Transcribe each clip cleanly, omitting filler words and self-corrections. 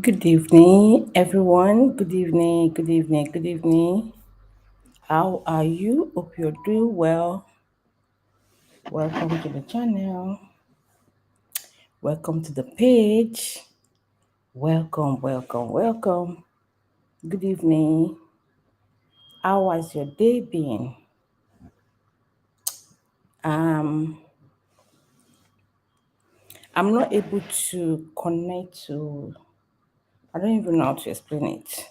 Good evening, everyone. Good evening, good evening, good evening. How are you? Hope you're doing well. Welcome to the channel. Welcome to the page. Welcome, welcome, welcome. Good evening. How has your day been? Um, I'm not able to connect to, I don't even know how to explain it.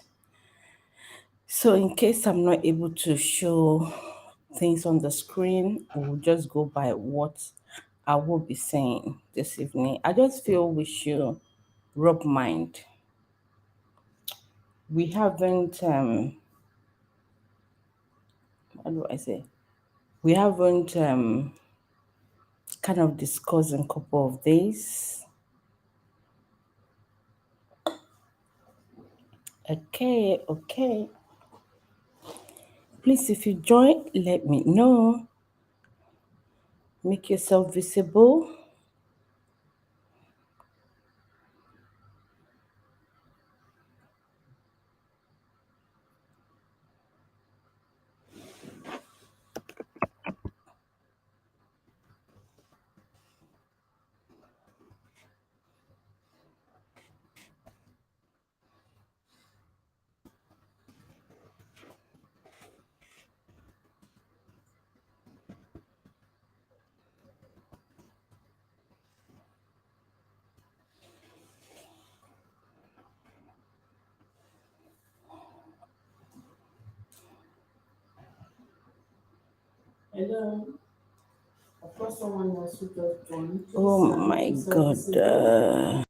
So, in case I'm not able to show things on the screen, we'll just go by what I will be saying this evening. I just feel we should rub mind. We haven't, how do I say? We haven't kind of discussed in a couple of days. Okay, okay. Please, if you join, let me know. Make yourself visible. Hello, of course, someone else who just joined. Oh Please make my yourself God. visible.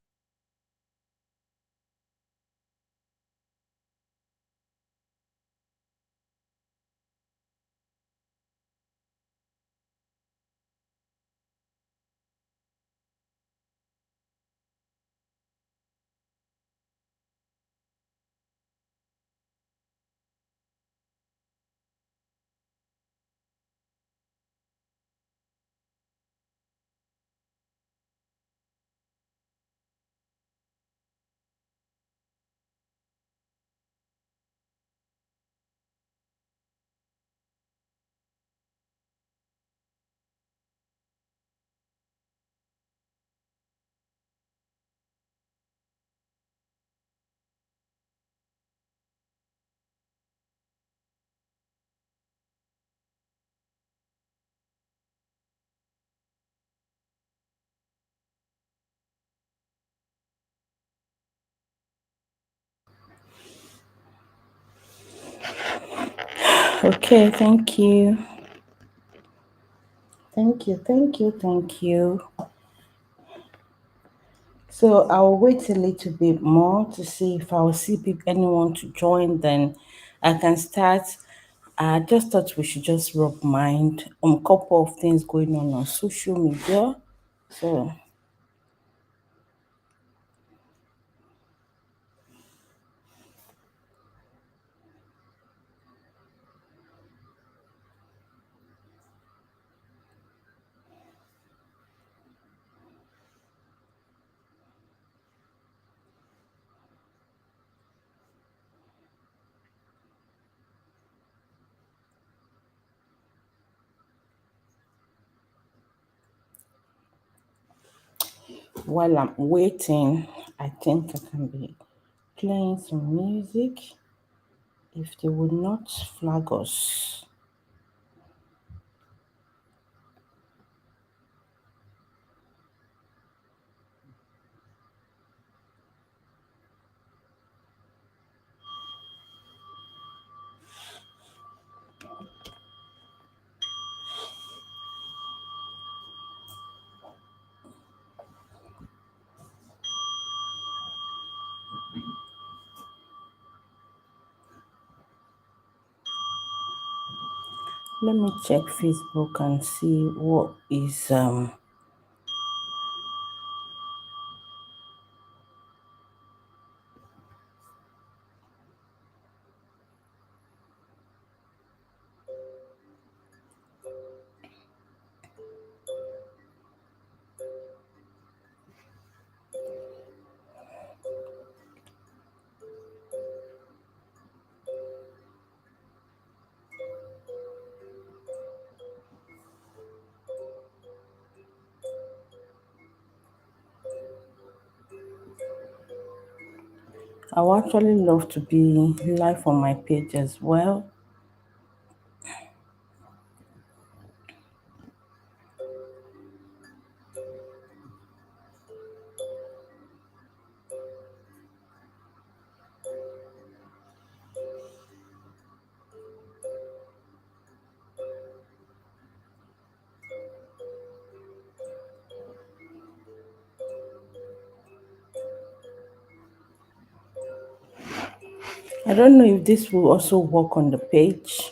Okay, thank you. Thank you, thank you, thank you. So I'll wait a little bit more to see if I'll see anyone to join. Then I can start. I just thought we should just rub mind on a couple of things going on social media. So while I'm waiting, I think I can be playing some music if they would not flag us. Let me check Facebook and see what is I would actually love to be live on my page as well. I don't know if this will also work on the page.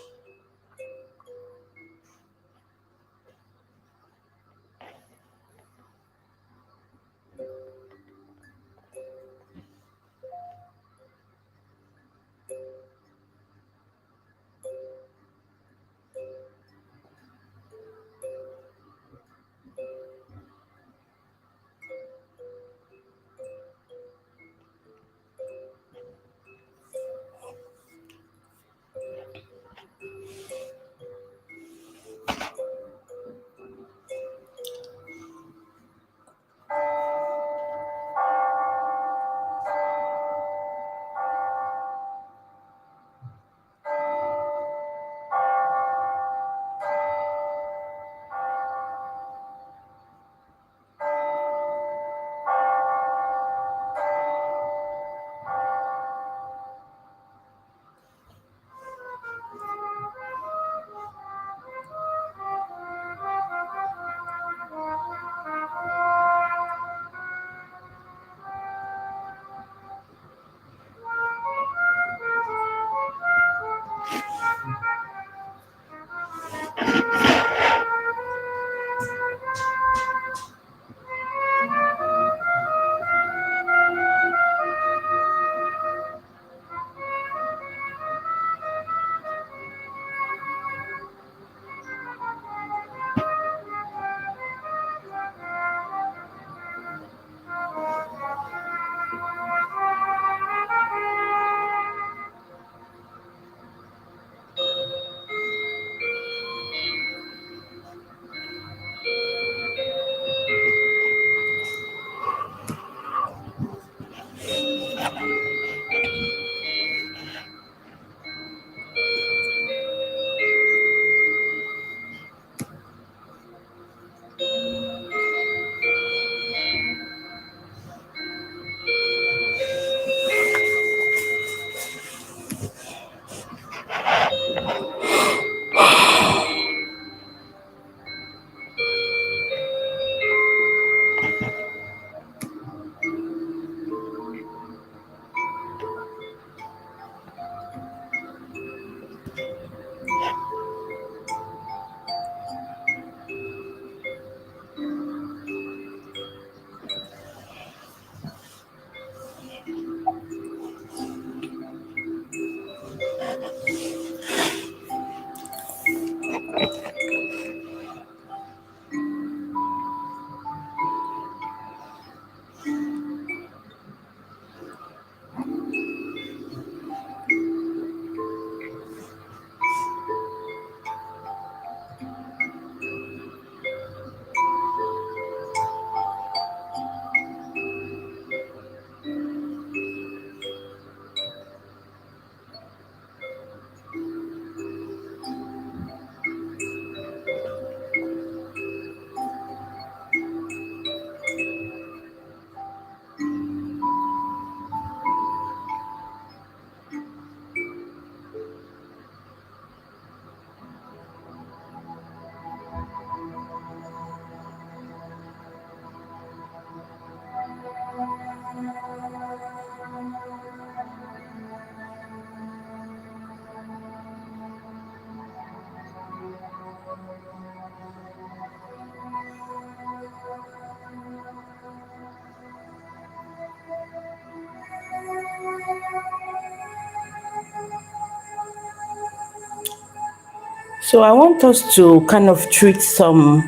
So I want us to kind of treat some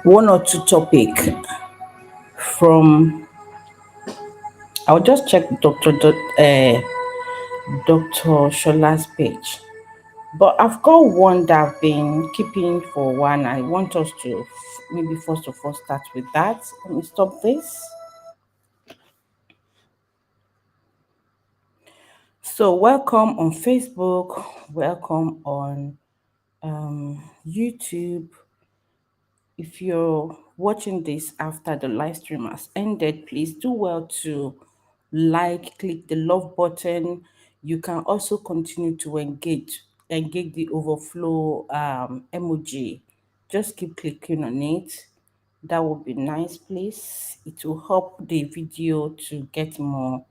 one or two topic from. I'll just check Dr. Shola's page. But I've got one that I've been keeping for one. I want us to maybe first of all start with that. Let me stop this. So, welcome on Facebook, welcome on YouTube. If you're watching this after the live stream has ended, please do well to click the love button. You can also continue to engage the overflow emoji. Just keep clicking on it. That would be nice, please. It will help the video to get more,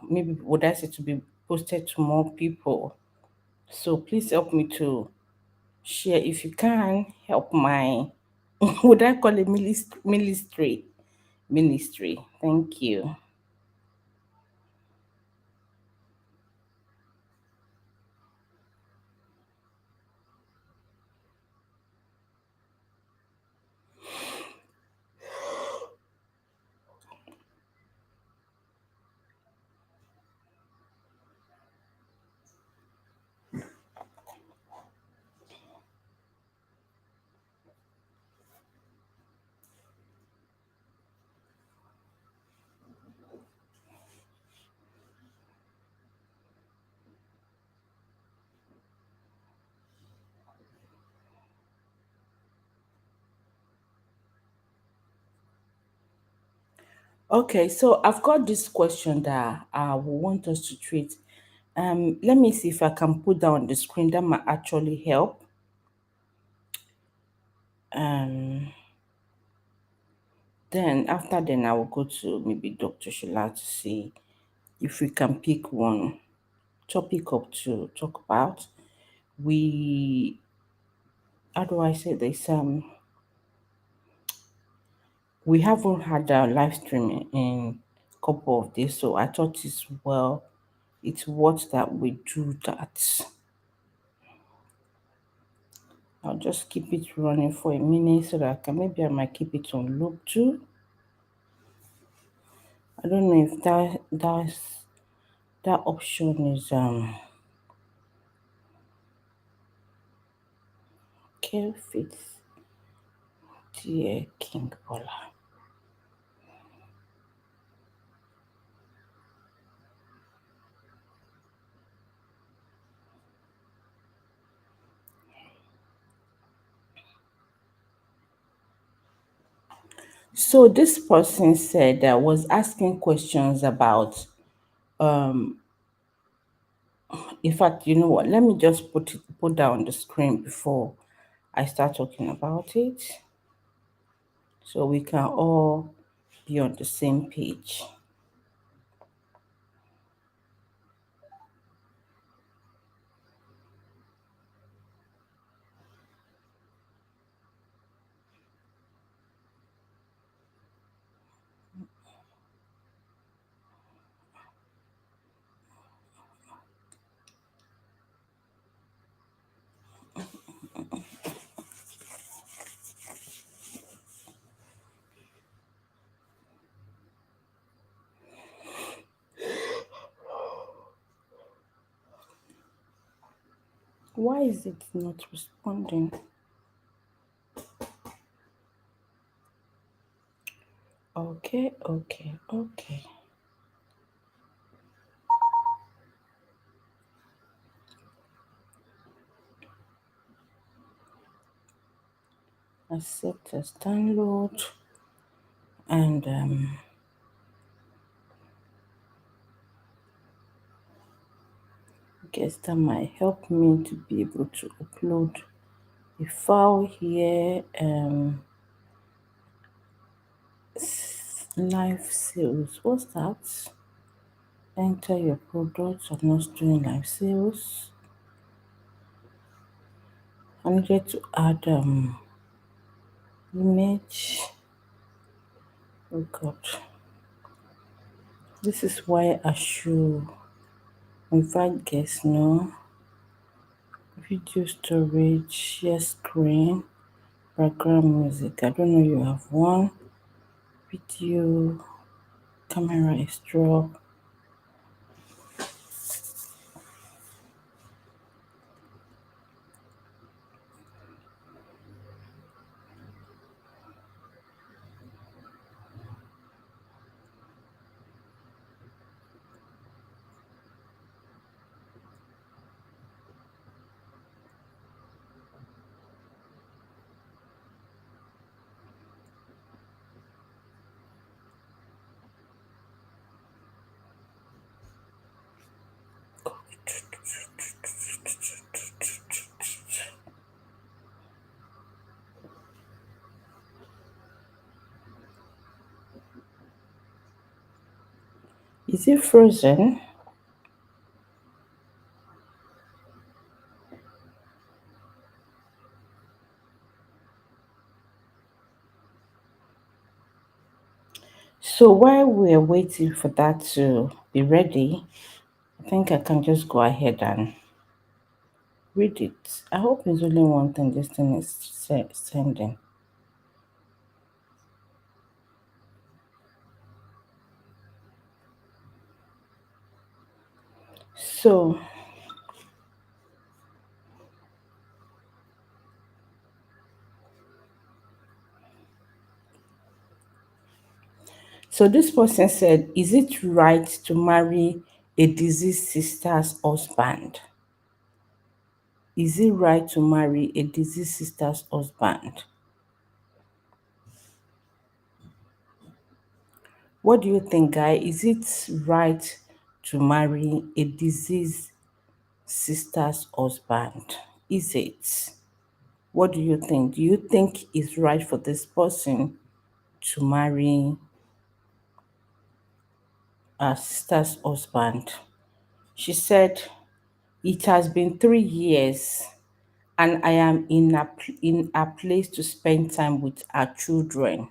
maybe would I say, to be posted to more people. So please help me to share if you can. Help my would I call it ministry. Thank you. Okay, so I've got this question that I will want us to treat. Let me see if I can put that on the screen. That might actually help. Um, then I will go to maybe Dr. Shila to see if we can pick one topic up to talk about. We How do I say this? We haven't had a live stream in a couple of days, so I thought it's what that we do that. I'll just keep it running for a minute so that I might keep it on loop too. I don't know if that option is okay. Fits dear King Bola. So this person said that was asking questions about in fact, you know what? Let me just put that on the screen before I start talking about it so we can all be on the same page. Why is it not responding? Okay, okay, okay. Accept as download and guess that might help me to be able to upload a file here. Live sales. What's that? Enter your products. I'm not doing live sales. I needed to add image. Oh god. This is why I should invite guests, no? Video storage, share screen, background music. I don't know you have one. Video camera is drop. Is it frozen? So while we're waiting for that to be ready, I think I can just go ahead and read it. I hope it's only one thing this thing is sending. So, so this person said, is it right to marry a deceased sister's husband? Is it right to marry a deceased sister's husband? What do you think, guy? Is it right to marry a deceased sister's husband? Is it? What do you think? Do you think it's right for this person to marry a sister's husband? She said, it has been 3 years and I am in a place to spend time with our children.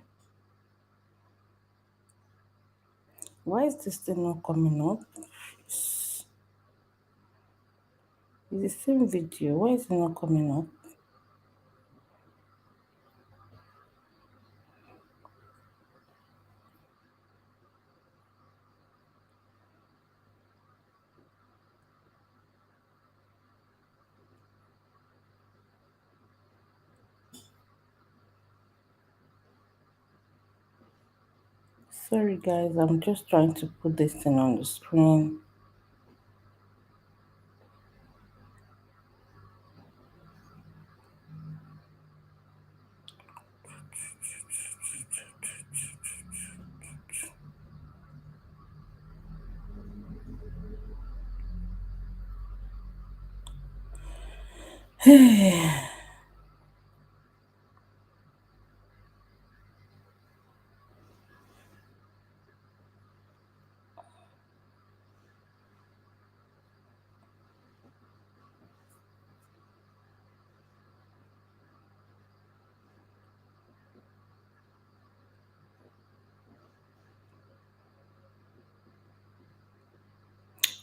Why is this thing not coming up? It's the same video. Why is it not coming up? Sorry guys, I'm just trying to put this thing on the screen.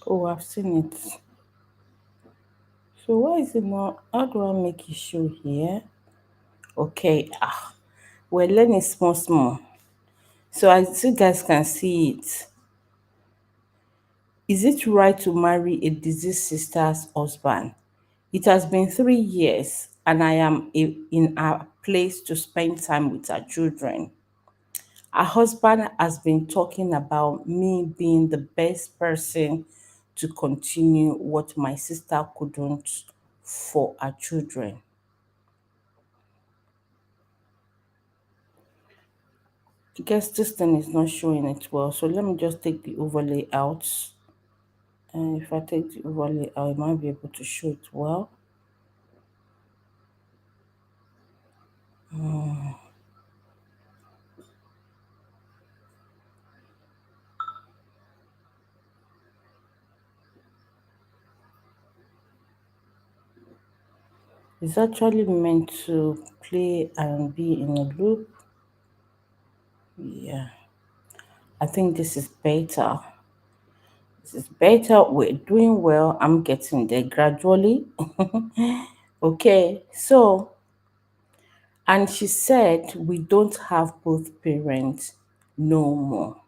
Oh, I've seen it. So why is it not? How do I make it show here? Okay. We're learning small small. So as you guys can see it, is it right to marry a deceased sister's husband? It has been 3 years and I am in a place to spend time with our children. Her husband has been talking about me being the best person to continue what my sister couldn't for our children. I guess this thing is not showing it well, so let me just take the overlay out. And if I take the overlay out, I might be able to show it well. It's actually meant to play and be in a loop. Yeah, I think this is better. This is better. We're doing well. I'm getting there gradually. Okay, so, and she said, we don't have both parents no more.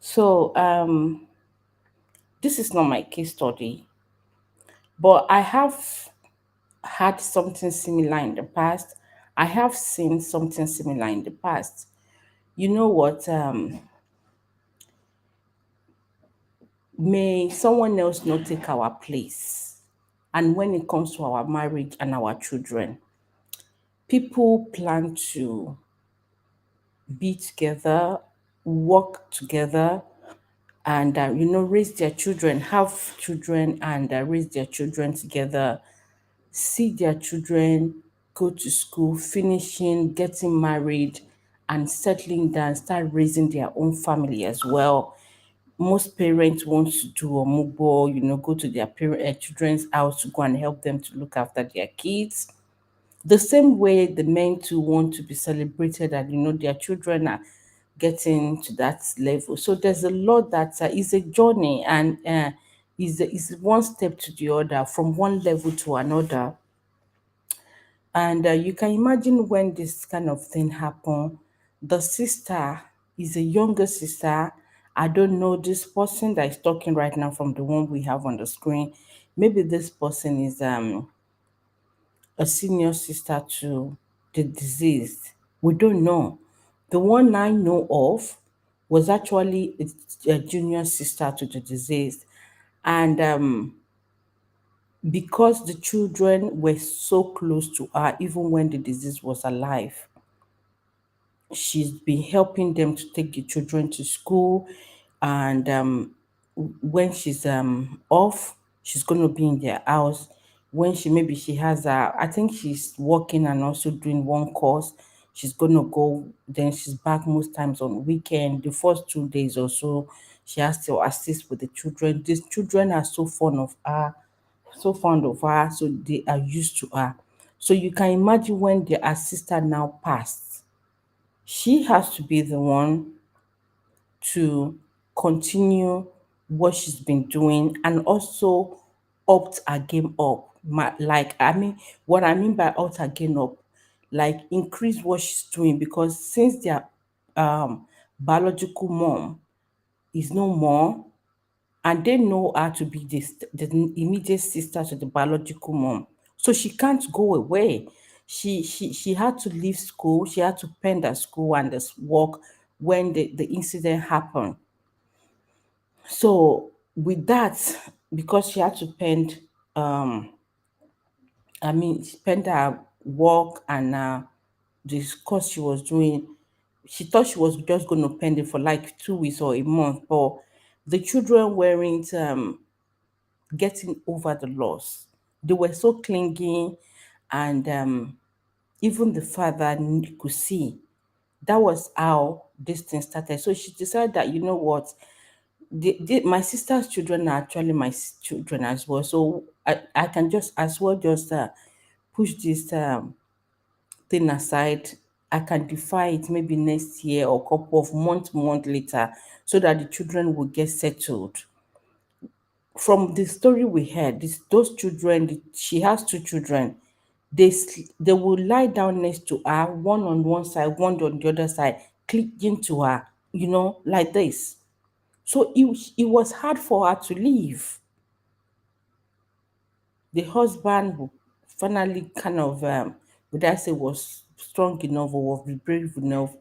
So, this is not my case study, but I have had something similar in the past. I have seen something similar in the past. You know what? May someone else not take our place. And when it comes to our marriage and our children, people plan to be together, work together, and raise their children, have children, and raise their children together, see their children go to school, finishing, getting married, and settling down, start raising their own family as well. most parents want to do a mobile, go to their children's house to go and help them to look after their kids. The same way the men too want to be celebrated, and their children are getting to that level. So there's a lot that is a journey, and is one step to the other, from one level to another. And you can imagine when this kind of thing happen, the sister is a younger sister. I don't know this person that is talking right now from the one we have on the screen. Maybe this person is a senior sister to the deceased. We don't know. The one I know of was actually a junior sister to the deceased. And because the children were so close to her, even when the disease was alive, she's been helping them to take the children to school. And when she's off, she's going to be in their house. When she has I think she's working and also doing one course. She's going to go, then she's back most times on weekend. The first 2 days or so, she has to assist with the children. These children are so fond of her, so they are used to her. So you can imagine when their sister now passed, she has to be the one to continue what she's been doing, and also opt her game up. What I mean by opt her game up, like increase what she's doing, because since their biological mom is no more, and they know her to be the immediate sister to the biological mom. So she can't go away. She had to leave school. She had to pen the school and this work when the incident happened. So with that, because she had to pen, um, she penned her work and this course she was doing. She thought she was just going to pen it for like 2 weeks or a month, but the children weren't getting over the loss. They were so clinging, and even the father could see. That was how this thing started. So she decided that, you know what, my sister's children are actually my children as well. So I can just as well just push this thing aside. I can defy it maybe next year or couple of month later, so that the children will get settled. From the story we heard, those children, she has two children. They will lie down next to her, one on one side, one on the other side, clicking to her, like this. So it was hard for her to leave. The husband who finally kind of, would I say, was strong enough or was brave enough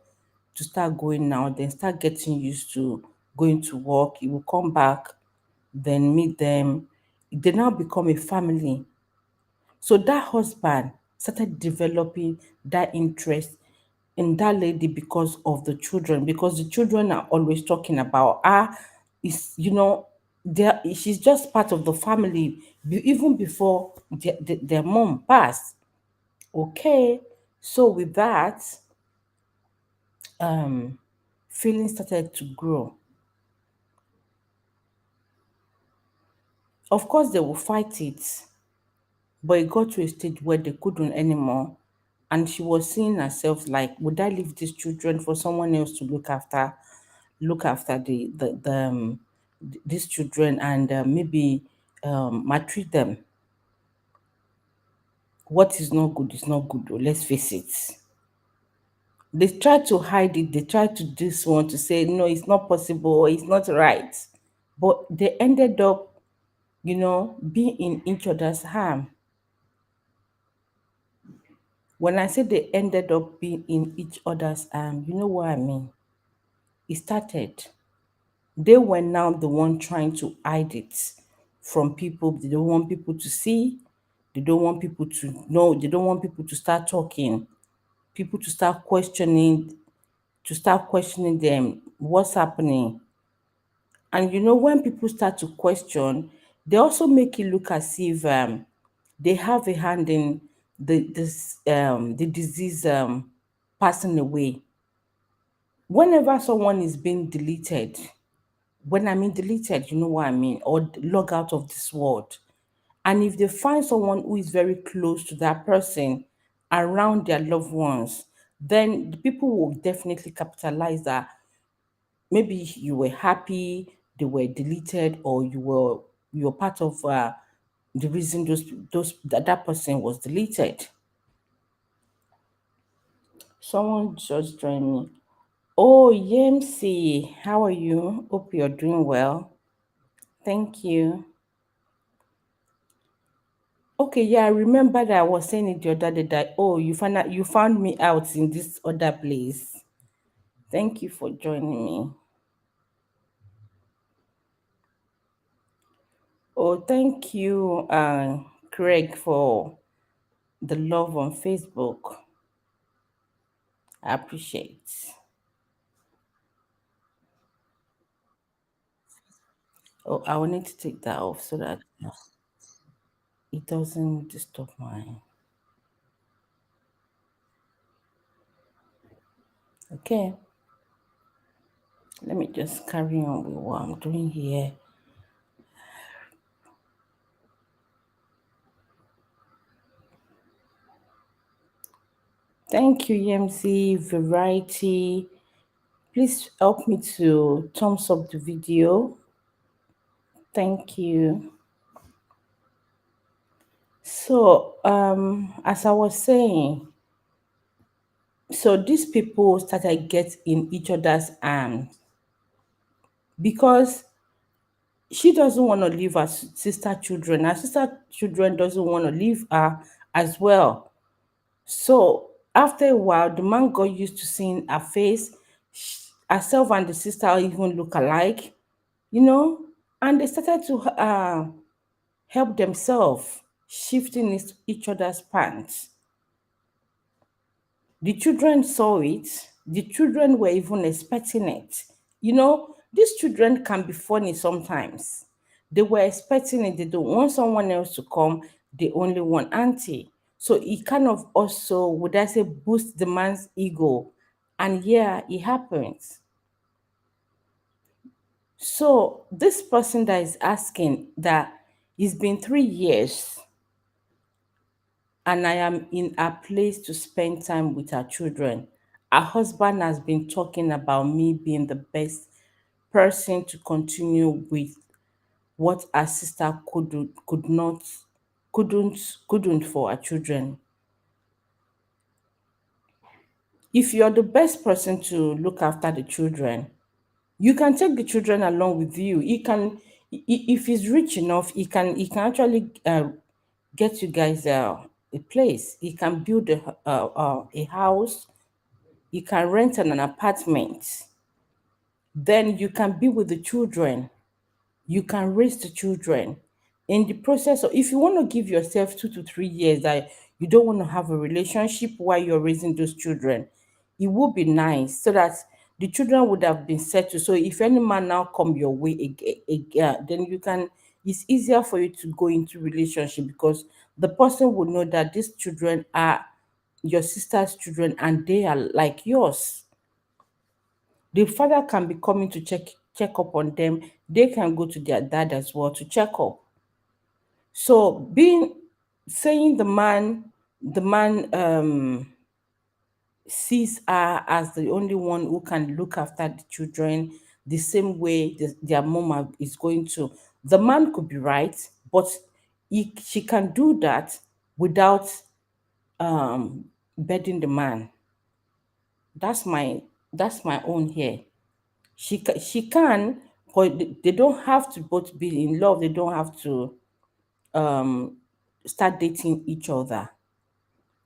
to start going now, then start getting used to going to work. He will come back, then meet them. They now become a family. So that husband started developing that interest in that lady because of the children, because the children are always talking about her. Is she's just part of the family, even before their mom passed. Okay, so with that, feelings started to grow. Of course, they will fight it, but it got to a stage where they couldn't anymore. And she was seeing herself like, would I leave these children for someone else to look after these children, and maybe maltreat them? What is not good is not good, though, let's face it. They tried to hide it, they tried to do this one to say, no, it's not possible, it's not right. But they ended up, being in each other's harm. When I say they ended up being in each other's you know what I mean? It started. They were now the one trying to hide it from people. They don't want people to see. They don't want people to know. They don't want people to start talking. People to start questioning them. What's happening? And when people start to question, they also make it look as if they have a hand in the disease passing away. Whenever someone is being deleted, When I mean deleted, you know what I mean, or log out of this world. And if they find someone who is very close to that person around their loved ones, then the people will definitely capitalize that maybe you were happy, they were deleted, or you're part of the reason that person was deleted. Someone just joined me. Oh, Yemsi, how are you? Hope you're doing well. Thank you. Okay, yeah, I remember that I was saying it the other day that you found me out in this other place. Thank you for joining me. Oh, thank you, Craig, for the love on Facebook. I appreciate. Oh, I will need to take that off so that it doesn't disturb my. Okay, let me just carry on with what I'm doing here. Thank you, EMC Variety. Please help me to thumbs up the video. Thank you. So, as I was saying, so these people started get in each other's arms because she doesn't want to leave her sister children. Her sister children doesn't want to leave her as well. So after a while, the man got used to seeing her face. Herself and the sister even look alike, you know, and they started to help themselves, shifting each other's pants. The children saw it. The children were even expecting it. You know, these children can be funny sometimes. They were expecting it. They don't want someone else to come. They only want auntie. So it kind of also, would I say, boost the man's ego. And yeah, it happens. So this person that is asking that it's been 3 years and I am in a place to spend time with her children. Her husband has been talking about me being the best person to continue with what her sister could not couldn't for her children. If you're the best person to look after the children, you can take the children along with you. He can, if he's rich enough, he can actually get you guys a place. He can build a house. You can rent an apartment. Then you can be with the children. You can raise the children. In the process of, if you want to give yourself 2 to 3 years that you don't want to have a relationship while you're raising those children, it would be nice so that the children would have been settled. So if any man now come your way again, then you can, it's easier for you to go into relationship because the person would know that these children are your sister's children and they are like yours. The father can be coming to check up on them. They can go to their dad as well to check up. So being saying the man sees her as the only one who can look after the children the same way their mom is going to. The man could be right, but she can do that without bedding the man. That's my own here. She can, but they don't have to both be in love. They don't have to start dating each other.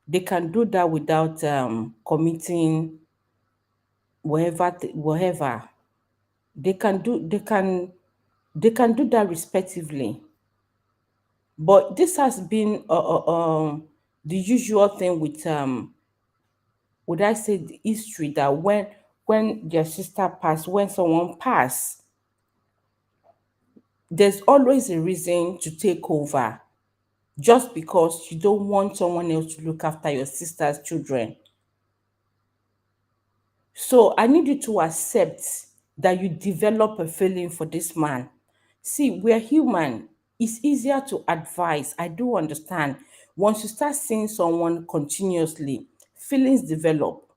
They can do that without committing whatever. They can do that respectively. But this has been the usual thing with would I say the history that when their sister passed, when someone passed, there's always a reason to take over just because you don't want someone else to look after your sister's children. So I need you to accept that you develop a feeling for this man. See, we're human. It's easier to advise. I do understand. Once you start seeing someone continuously, feelings develop.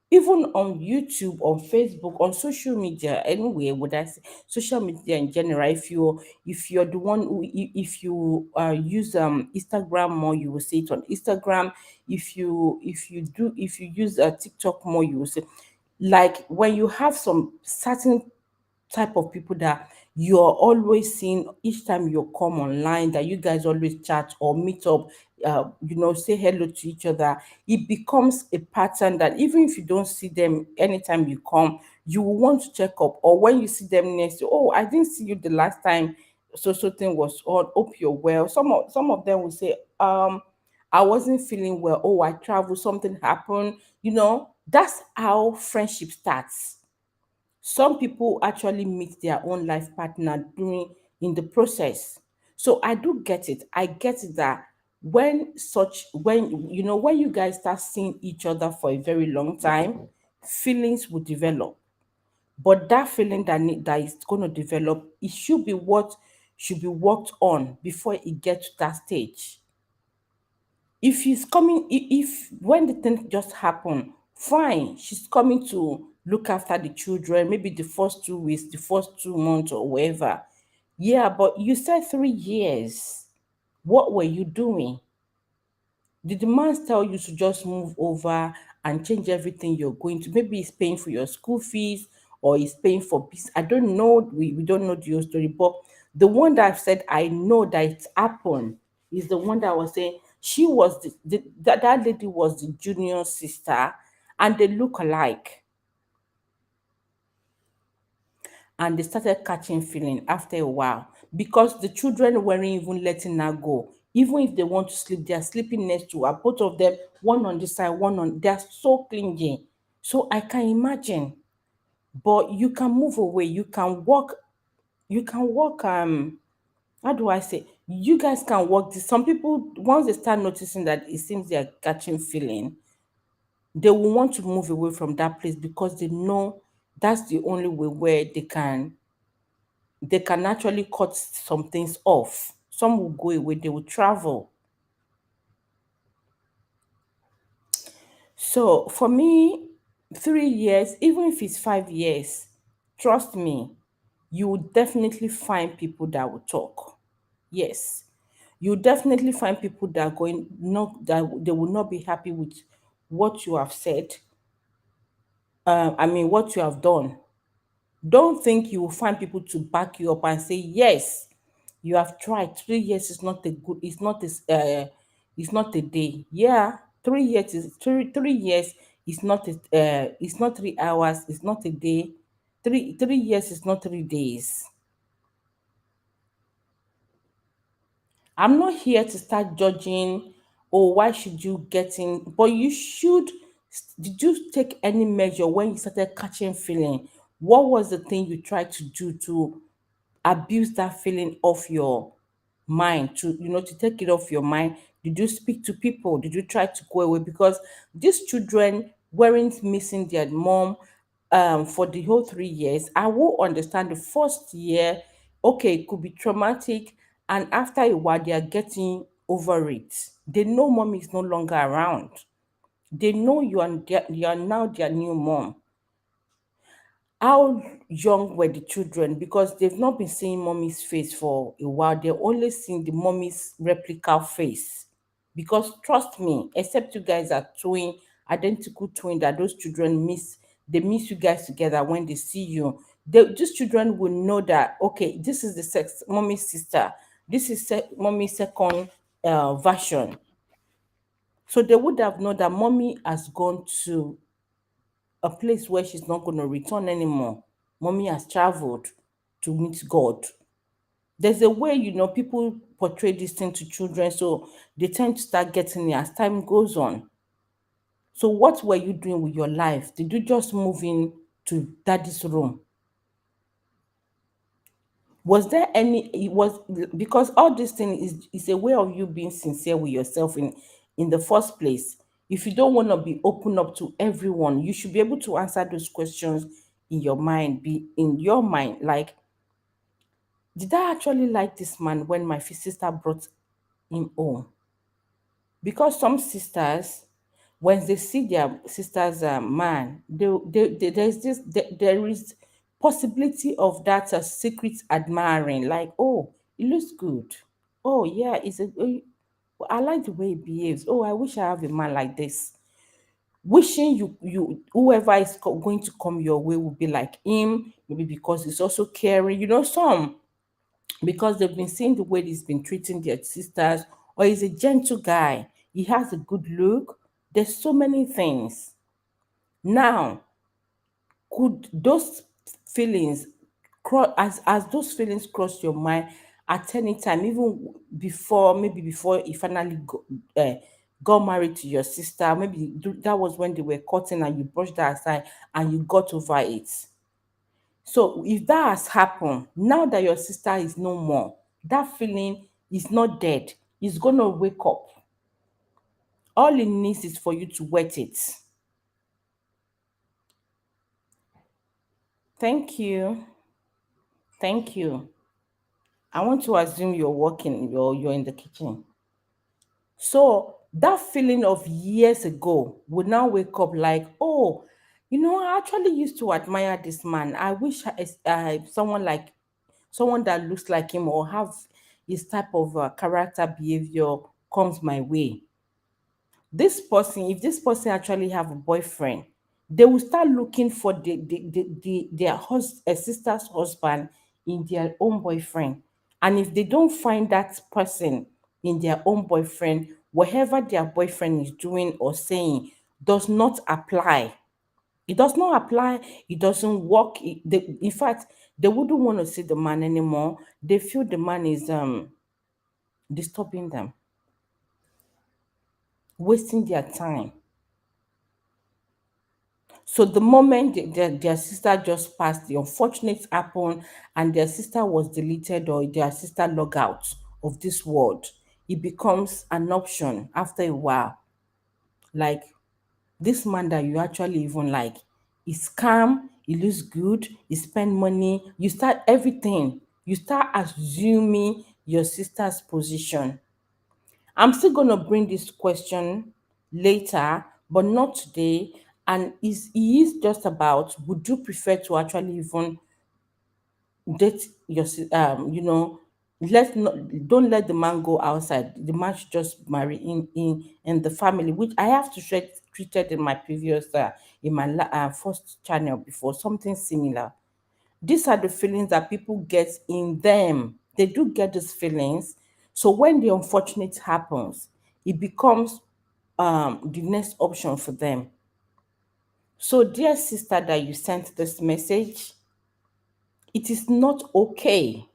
Even on YouTube, on Facebook, on social media, anywhere, would I say social media in general, if you're the one who if you use Instagram more, you will see it on Instagram. If you use TikTok more, you will see, like when you have some certain type of people that you're always seeing each time you come online, that you guys always chat or meet up, say hello to each other. It becomes a pattern that even if you don't see them anytime you come, you will want to check up. Or when you see them next, oh, I didn't see you the last time so thing was on. Hope you're well. Some of them will say, I wasn't feeling well. Oh, I traveled, something happened. That's how friendship starts. Some people actually meet their own life partner during in the process. So I do get it. I get it that when you guys start seeing each other for a very long time, feelings will develop. But that feeling that is going to develop, it should be what should be worked on before it gets to that stage. If she's coming, if when the thing just happened, fine, she's coming to look after the children, maybe the first 2 weeks, the first 2 months, or whatever. Yeah, but you said 3 years. What were you doing? Did the man tell you to just move over and change everything you're going to? Maybe he's paying for your school fees, or he's paying for peace. I don't know. We don't know the whole story. But the one that I've said I know that it happened is the one that was saying she was that lady was the junior sister, and they look alike. And they started catching feeling after a while, because the children weren't even letting her go. Even if they want to sleep, they are sleeping next to her, both of them, one on this side, one on, they're so clingy. So I can imagine. But you can move away, you can walk, how do I say, you guys can walk this. Some people, once they start noticing that it seems they are catching feeling, they will want to move away from that place, because they know that's the only way where they can actually cut some things off. Some will go away, they will travel. So for me, 3 years, even if it's 5 years, trust me, you will definitely find people that will talk. Yes. You definitely find people that are going not that they will not be happy with what you have said. I mean what you have done. Don't think you will find people to back you up and say, yes, you have tried. 3 years is not a good, it's not a day. Yeah, 3 years is 3 years is not it's not 3 hours, it's not a day. Three years is not 3 days. I'm not here to start judging, oh, why should you get in? But you should. Did you take any measure when you started catching feeling? What was the thing you tried to do to abuse that feeling off your mind, to take it off your mind? Did you speak to people? Did you try to go away? Because these children weren't missing their mom for the whole 3 years. I will understand the first year, okay, it could be traumatic, and after a while they are getting over it. They know mom is no longer around. They know you are now their new mom. How young were the children? Because they've not been seeing mommy's face for a while. They're only seeing the mommy's replica face. Because trust me, except you guys are twin, identical twin, that those children they miss you guys together when they see you. These children will know that, okay, this is the mommy's sister. This is mommy's second version. So they would have known that mommy has gone to a place where she's not going to return anymore. Mommy has traveled to meet God. There's a way, people portray this thing to children, so they tend to start getting it as time goes on. So, what were you doing with your life? Did you just move in to daddy's room? Was there any? It was because all this thing is a way of you being sincere with yourself in the first place. If you don't want to be open up to everyone, you should be able to answer those questions in your mind, be in your mind, like, did I actually like this man when my sister brought him home? Because some sisters, when they see their sister's man, there's there is possibility of that secret admiring, like, oh, it looks good. Oh yeah, I like the way he behaves. Oh, I wish I have a man like this. Wishing whoever is going to come your way will be like him, maybe because he's also caring. Some, because they've been seeing the way he's been treating their sisters, or he's a gentle guy, he has a good look. There's so many things. Now, could those feelings as those feelings cross your mind at any time, even before, maybe before he finally got married to your sister, maybe that was when they were cutting and you brushed that aside and you got over it. So if that has happened, now that your sister is no more, that feeling is not dead. It's gonna wake up. All it needs is for you to wet it. Thank you. Thank you. I want to assume you're working, you're in the kitchen. So that feeling of years ago will now wake up like, oh, I actually used to admire this man. I wish someone that looks like him or have his type of character behavior comes my way. If this person actually have a boyfriend, they will start looking for their sister's husband in their own boyfriend. And if they don't find that person in their own boyfriend, whatever their boyfriend is doing or saying does not apply. It does not apply. It doesn't work. In fact, they wouldn't want to see the man anymore. They feel the man is disturbing them, wasting their time. So the moment their sister just passed, the unfortunate happened, and their sister was deleted or their sister log out of this world, it becomes an option after a while. Like, this man that you actually even like, is calm, he looks good, he spend money, you start everything. You start assuming your sister's position. I'm still going to bring this question later, but not today. And he is just about, would you prefer to actually even date your let not don't let the man go outside. The man should just marry in the family, which I have to treated in my previous in my first channel before, something similar. These are the feelings that people get in them. They do get these feelings. So when the unfortunate happens, it becomes the next option for them. So, dear sister, that you sent this message, it is not okay.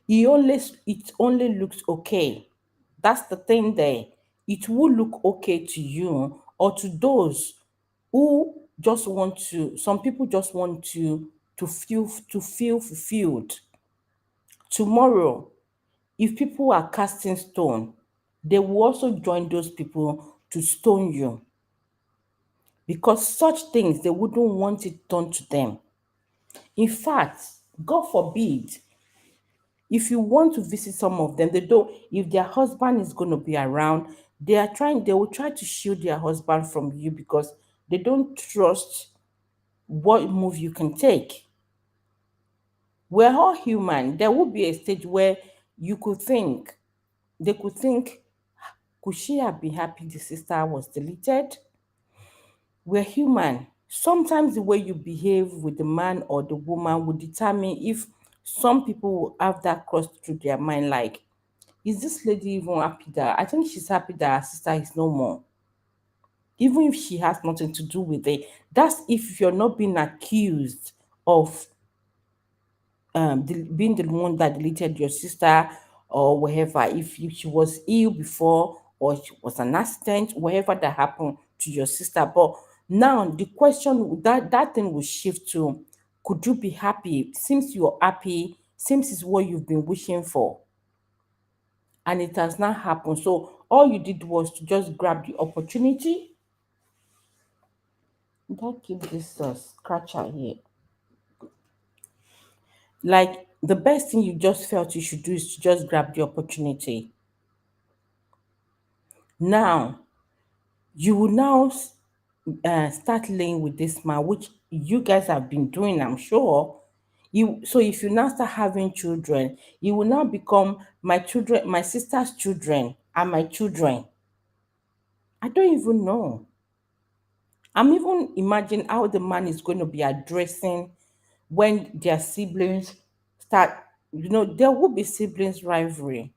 It only looks okay. That's the thing there. It will look okay to you or to those who just want to. Some people just want to feel fulfilled. Tomorrow, if people are casting stone, they will also join those people to stone you, because such things they wouldn't want it done to them. In fact, God forbid, if you want to visit some of them, they don't, if their husband is going to be around, they will try to shield their husband from you because they don't trust what move you can take. We're all human. There will be a stage where you could think, they could think, could she have been happy the sister was deleted? We're human. Sometimes the way you behave with the man or the woman will determine if some people will have that cross through their mind, like, is this lady even happy that I think she's happy that her sister is no more? Even if she has nothing to do with it. That's if you're not being accused of being the one that deleted your sister or whatever. If she was ill before or it was an accident, whatever that happened to your sister. But now the question, that thing will shift to, could you be happy? Seems you're happy, seems it's what you've been wishing for, and it has not happened. So all you did was to just grab the opportunity. Don't keep this scratcher here. Like the best thing you just felt you should do is to just grab the opportunity. Now, you will now start laying with this man, which you guys have been doing, I'm sure. So if you now start having children, you will now become my children, my sister's children, and my children. I don't even know. I'm even imagining how the man is going to be addressing when their siblings start. There will be siblings rivalry.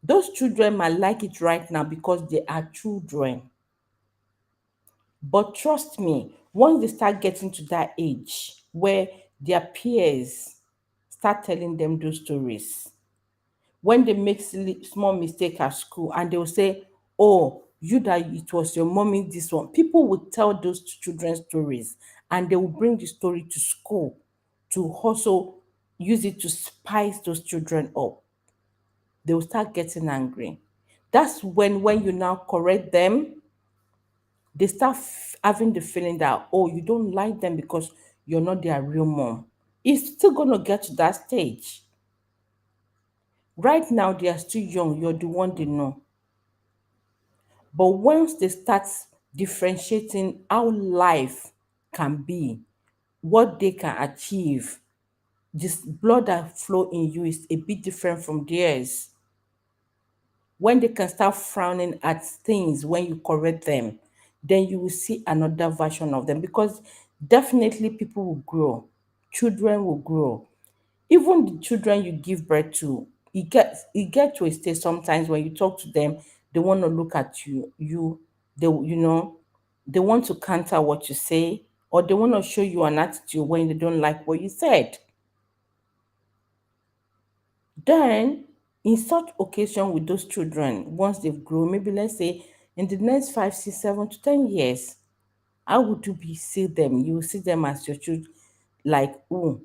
Those children might like it right now because they are children. But trust me, once they start getting to that age where their peers start telling them those stories, when they make small mistake at school and they will say, "Oh, you that it was your mommy, this one," people will tell those children stories and they will bring the story to school to also use it to spice those children up. They will start getting angry. That's when you now correct them, they start having the feeling that, oh, you don't like them because you're not their real mom. It's still going to get to that stage. Right now, they are still young. You're the one they know. But once they start differentiating how life can be, what they can achieve, this blood that flow in you is a bit different from theirs. When they can start frowning at things when you correct them, then you will see another version of them, because definitely people will grow, children will grow. Even the children you give birth to, it get to a stage sometimes when you talk to them, they want to look at you, they want to counter what you say, or they want to show you an attitude when they don't like what you said. Then, in such occasion with those children, once they've grown, maybe let's say in the next 5, 6, 7 to 10 years, how would you be see them? You will see them as your children, like, oh,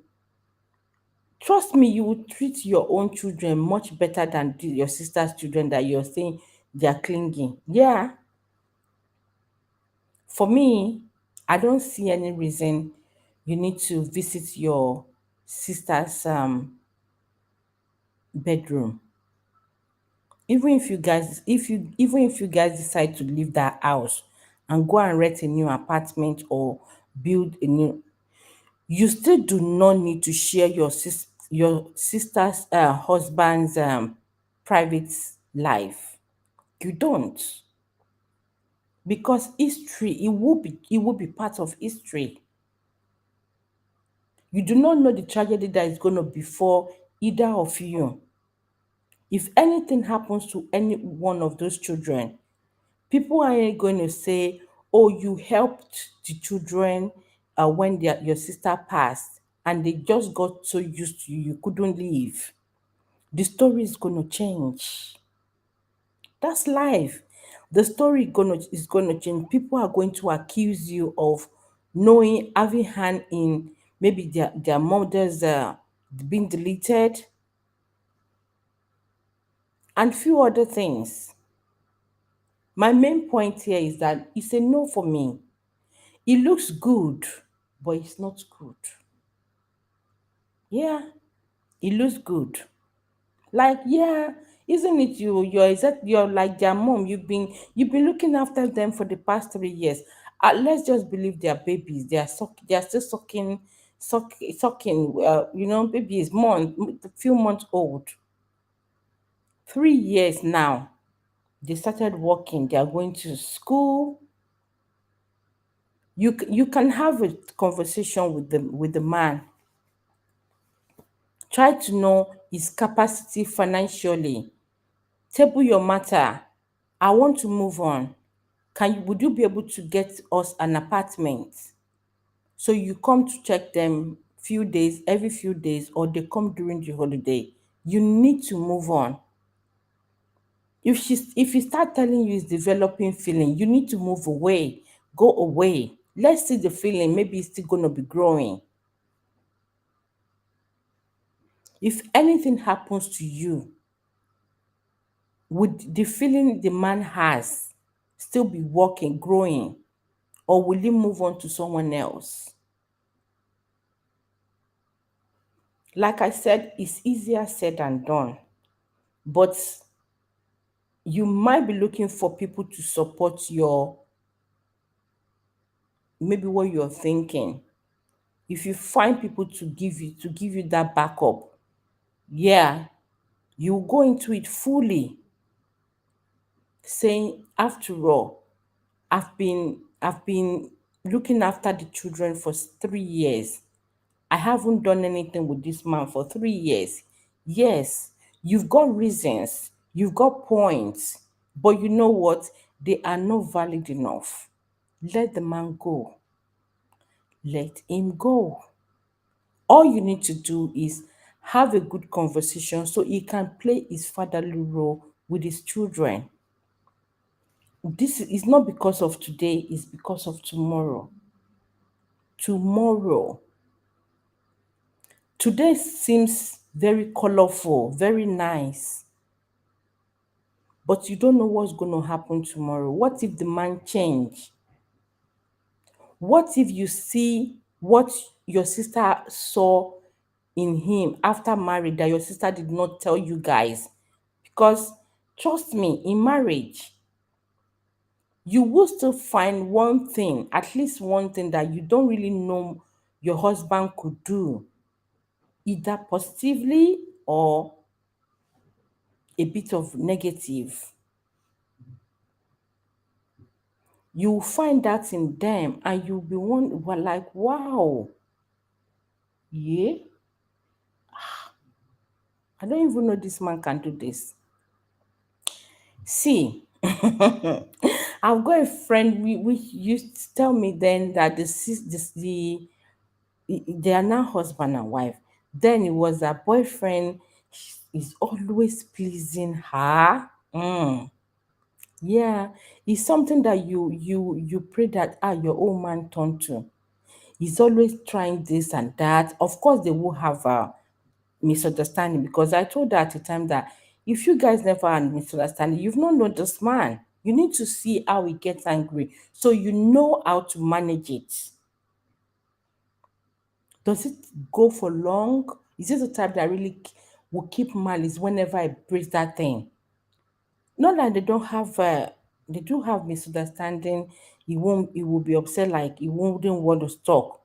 trust me, you will treat your own children much better than your sister's children that you're saying they're clinging. Yeah, for me, I don't see any reason you need to visit your sister's bedroom. Even if you guys decide to leave that house and go and rent a new apartment or build a new, you still do not need to share your sister's husband's private life. You don't, because history, it will be part of history. You do not know the tragedy that is going to befall either of you. If anything happens to any one of those children, people aren't going to say, "Oh, you helped the children when your sister passed and they just got so used to you couldn't leave." The story is going to change. That's life. The story is going to change. People are going to accuse you of knowing, having hand in maybe their mothers being deleted and few other things. My main point here is that it's a no for me. It looks good, but it's not good. Yeah, it looks good. Like, yeah, isn't it you? You're like their mom. You've been looking after them for the past 3 years. Let's just believe they're babies. They are still sucking. Baby is a few months old. 3 years now. They started working. They are going to school. You can have a conversation with the man. Try to know his capacity financially. Table your matter. I want to move on. Would you be able to get us an apartment? So you come to check them every few days, or they come during the holiday. You need to move on. If he start telling you he's developing feeling, you need to move away. Go away. Let's see the feeling. Maybe it's still gonna be growing. If anything happens to you, would the feeling the man has still be working, growing, or will he move on to someone else? Like I said, it's easier said than done. But you might be looking for people to support your maybe what you're thinking. If you find people to give you that backup, yeah, you go into it fully, saying, after all, I've been looking after the children for 3 years. I haven't done anything with this man for 3 years. Yes, you've got reasons, you've got points, but you know what? They are not valid enough. Let the man go. Let him go. All you need to do is have a good conversation so he can play his fatherly role with his children. This is not because of today, it's because of tomorrow. Tomorrow. Today seems very colorful, very nice, but you don't know what's going to happen tomorrow. What if the man change? What if you see what your sister saw in him after marriage that your sister did not tell you guys? Because trust me, in marriage, you will still find one thing, at least one thing that you don't really know your husband could do, either positively or a bit of negative. You will find that in them and you'll be one well, like, wow, yeah, I don't even know this man can do this. See, I've got a friend which used to tell me then that they are now husband and wife. Then it was her boyfriend is always pleasing her. Yeah, it's something that you pray that your old man turn to. He's always trying this and that. Of course, they will have a misunderstanding because I told her at the time that if you guys never had misunderstanding, you've not known this man. You need to see how he gets angry so you know how to manage it. Does it go for long? Is it the type that really will keep malice whenever I break that thing? Not that they don't have, they do have misunderstanding. He will be upset, like he wouldn't want to talk.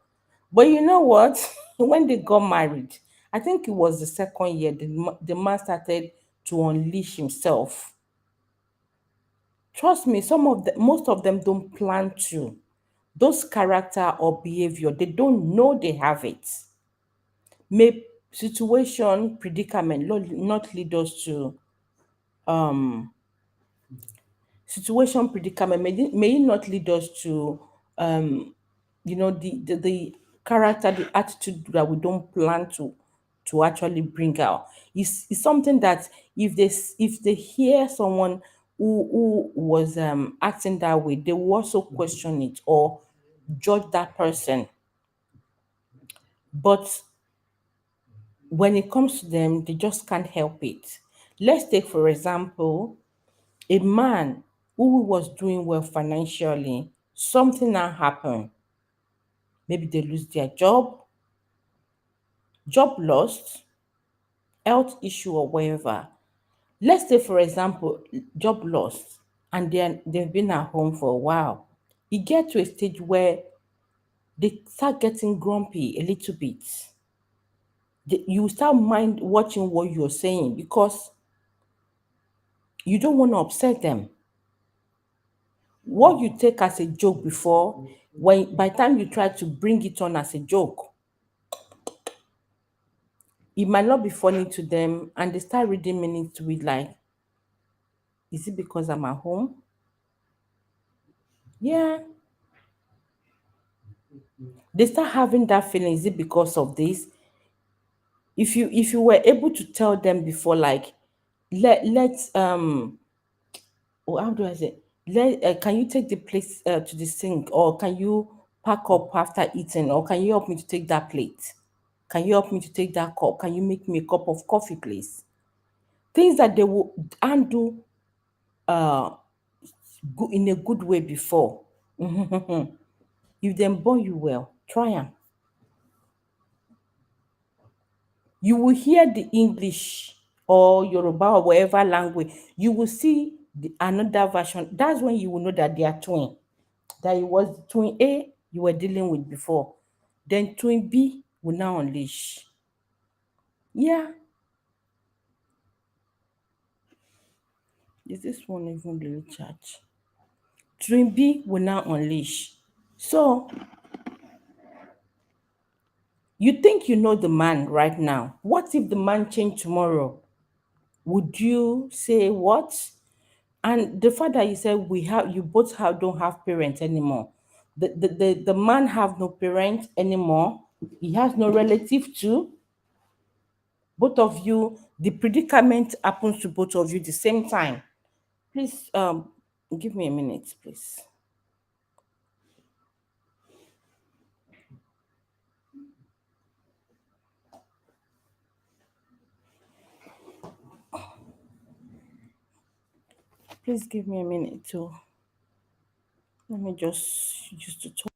But you know what? When they got married, I think it was the second year, the man started to unleash himself. Trust me, most of them don't plan to. Those character or behavior, they don't know they have it. May situation, predicament not lead us to situation predicament may it not lead us to the character, the attitude that we don't plan to actually bring out. It's something that if they hear someone who was acting that way, they will also question it or judge that person. But when it comes to them, they just can't help it. Let's take, for example, a man who was doing well financially, something now happened. Maybe they lose their job lost, health issue or whatever. Let's say, for example, job lost, and they've been at home for a while. You get to a stage where they start getting grumpy a little bit. You start mind watching what you're saying because you don't want to upset them. What you take as a joke before, when by the time you try to bring it on as a joke, it might not be funny to them and they start reading meaning to it, like, is it because I'm at home? Yeah. They start having that feeling, is it because of this? If you were able to tell them before, like, let's how do I say, can you take the place to the sink, or can you pack up after eating, or can you help me to take that plate, can you help me to take that cup, can you make me a cup of coffee, please? Things that they will handle uh in a good way before. If them born you well, try them. You will hear the English or Yoruba or whatever language. You will see another version. That's when you will know that they are twin. That it was twin A you were dealing with before. Then twin B will now unleash. Yeah, is this one even really charged? Twin B will now unleash. So you think you know the man right now. What if the man changed tomorrow? Would you say what? And the fact that you said we have you both have don't have parents anymore. The man have no parents anymore. He has no relative too. Both of you, the predicament happens to both of you the same time. Please give me a minute, please. Please give me a minute to let me just use the talk.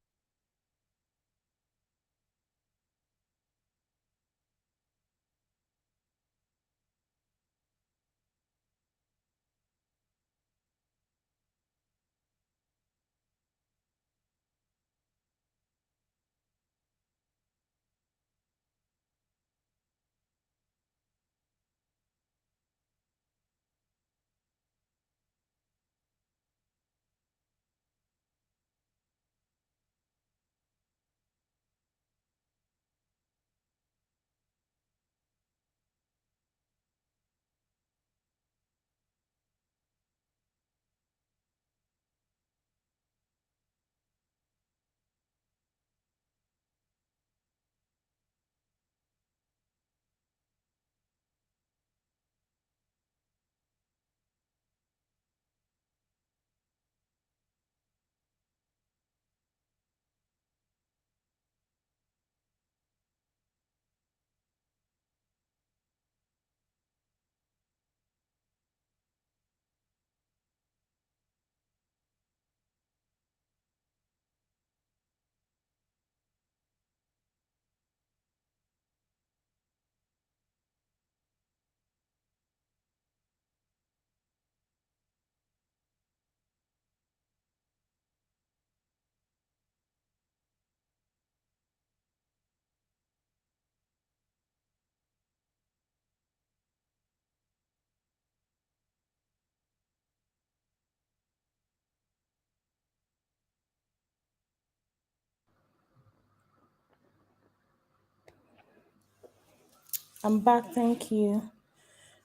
I'm back, thank you.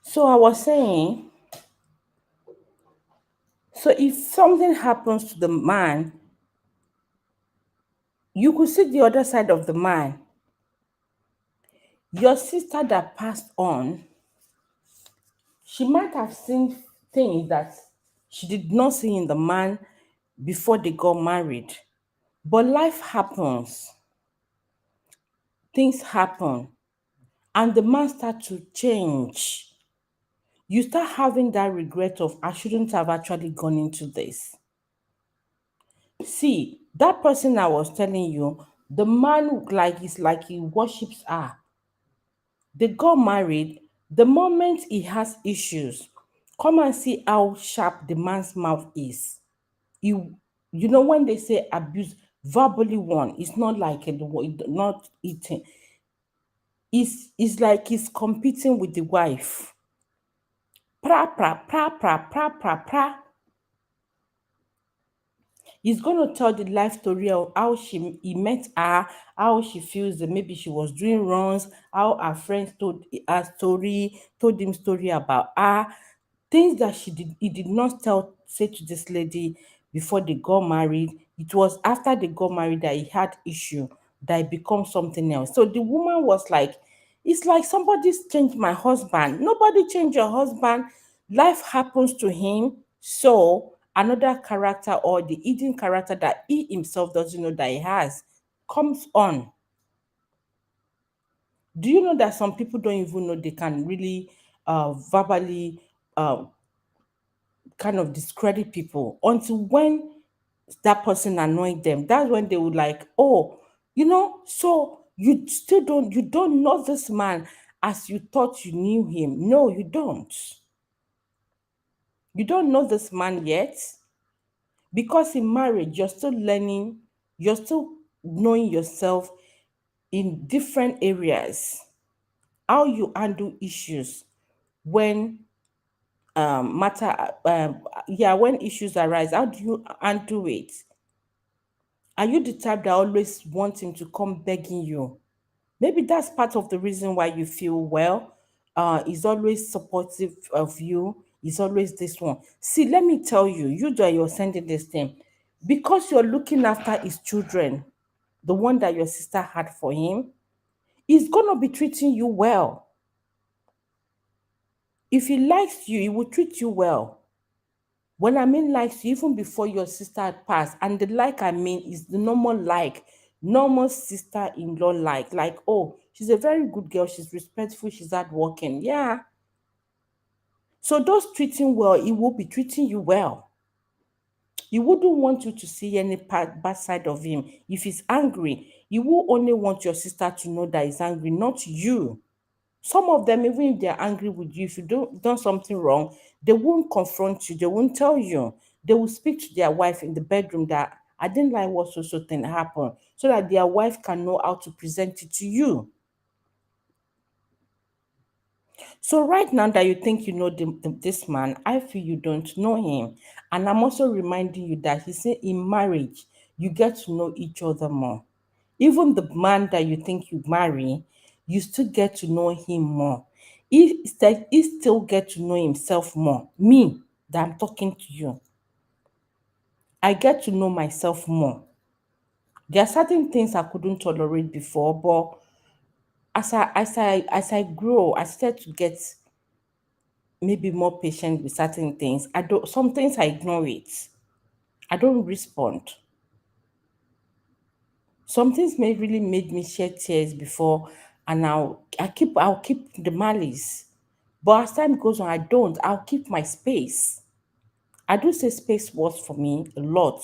So I was saying, so if something happens to the man, you could see the other side of the man. Your sister that passed on, she might have seen things that she did not see in the man before they got married. But life happens, things happen, and the man start to change. You start having that regret of I shouldn't have actually gone into this. See, that person I was telling you, the man like is like he worships her. They got married. The moment he has issues, come and see how sharp the man's mouth is. You know when they say abuse, verbally one, it's not like not eating. It's like he's competing with the wife. Pra pra pra pra pra pra pra. He's going to tell the life story of how he met her, how she feels that maybe she was doing wrongs, how her friends told her story, told him story about her, things that he did not say to this lady before they got married. It was after they got married that he had issue that it become something else. So the woman was like, it's like somebody's changed my husband. Nobody changed your husband. Life happens to him. So another character or the hidden character that he himself doesn't know that he has comes on. Do you know that some people don't even know they can really verbally kind of discredit people until when that person annoyed them? That's when they would like, oh, so you don't know this man. as you thought you knew him. No, you don't. You don't know this man yet because in marriage, you're still learning, you're still knowing yourself in different areas, how you handle issues when when issues arise. How do you handle it? Are you the type that always wants him to come begging you? Maybe that's part of the reason why you feel well. He's always supportive of you. He's always this one. See, let me tell you, you that you're sending this thing, because you're looking after his children, the one that your sister had for him, he's gonna be treating you well. If he likes you, he will treat you well. When I mean likes you, even before your sister had passed, and the like I mean is the normal like, normal sister-in-law like, oh, she's a very good girl, she's respectful, she's hardworking. Yeah. So those treating well, he will be treating you well. He wouldn't want you to see any bad side of him. If he's angry, he will only want your sister to know that he's angry, not you. Some of them, even if they're angry with you, if you don't done something wrong, they won't confront you, they won't tell you. They will speak to their wife in the bedroom that I didn't like what so thing happened, so that their wife can know how to present it to you. So right now that you think you know this man, I feel you don't know him. And I'm also reminding you that he said in marriage, you get to know each other more. Even the man that you think you marry, you still get to know him more. He still get to know himself more. Me, that I'm talking to you, I get to know myself more. There are certain things I couldn't tolerate before, but as I grow, I started to get maybe more patient with certain things. I don't Some things I ignore it. I don't respond. Some things may really made me shed tears before, and I'll keep the malice. But as time goes on, I don't. I'll keep my space. I do say space works for me a lot.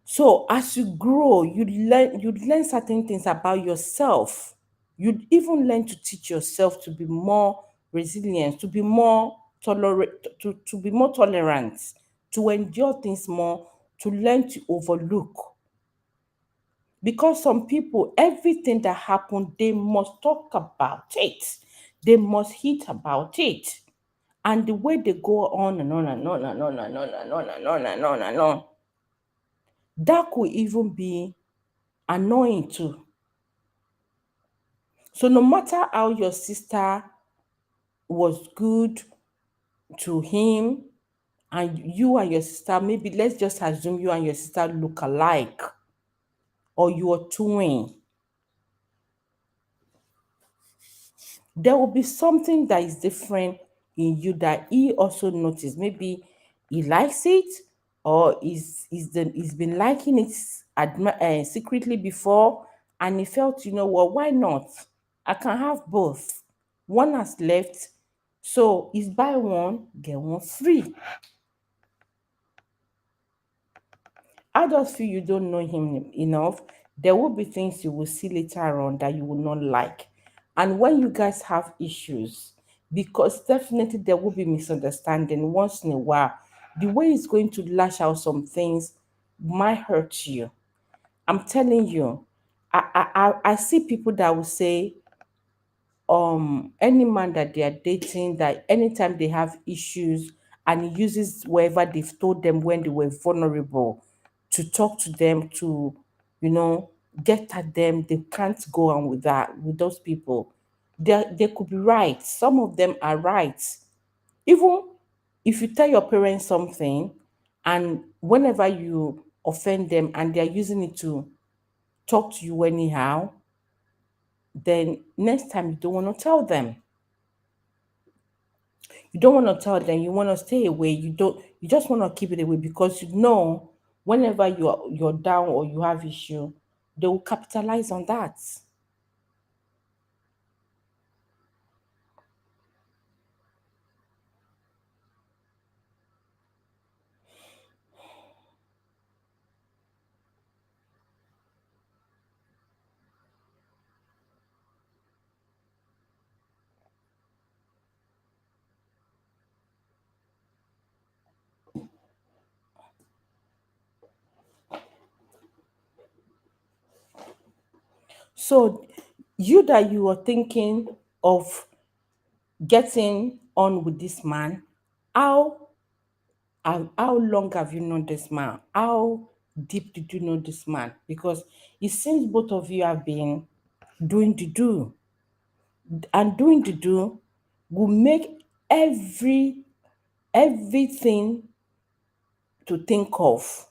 So as you grow, you learn certain things about yourself. You even learn to teach yourself to be more resilient, to be more tolerate, to be more tolerant, to endure things more, to learn to overlook. Because some people, everything that happened, they must talk about it. They must hit about it. And the way they go on and on and on and on and on and on and on and on and on, that could even be annoying too. So no matter how your sister was good to him, and you and your sister, maybe let's just assume you and your sister look alike, or you are twin, there will be something that is different in you that he also noticed. Maybe he likes it, or he's been liking it secretly before, and he felt, well, why not? I can have both. One has left, so is buy one get one free. I just feel you don't know him enough. There will be things you will see later on that you will not like. And when you guys have issues, because definitely there will be misunderstanding once in a while, the way he's going to lash out some things might hurt you. I'm telling you, I see people that will say, any man that they are dating, that anytime they have issues, and he uses whatever they've told them when they were vulnerable to talk to them, to you know get at them, they can't go on with that, with those people. They could be right. Some of them are right. Even if you tell your parents something, and whenever you offend them and they're using it to talk to you anyhow, then next time you don't want to tell them. You don't want to tell them, you want to stay away. You just want to keep it away, because whenever you're down or you have issue, they will capitalize on that. So you that you are thinking of getting on with this man, how how long have you known this man? How deep did you know this man? Because it seems both of you have been doing the do, and doing the do will make everything to think of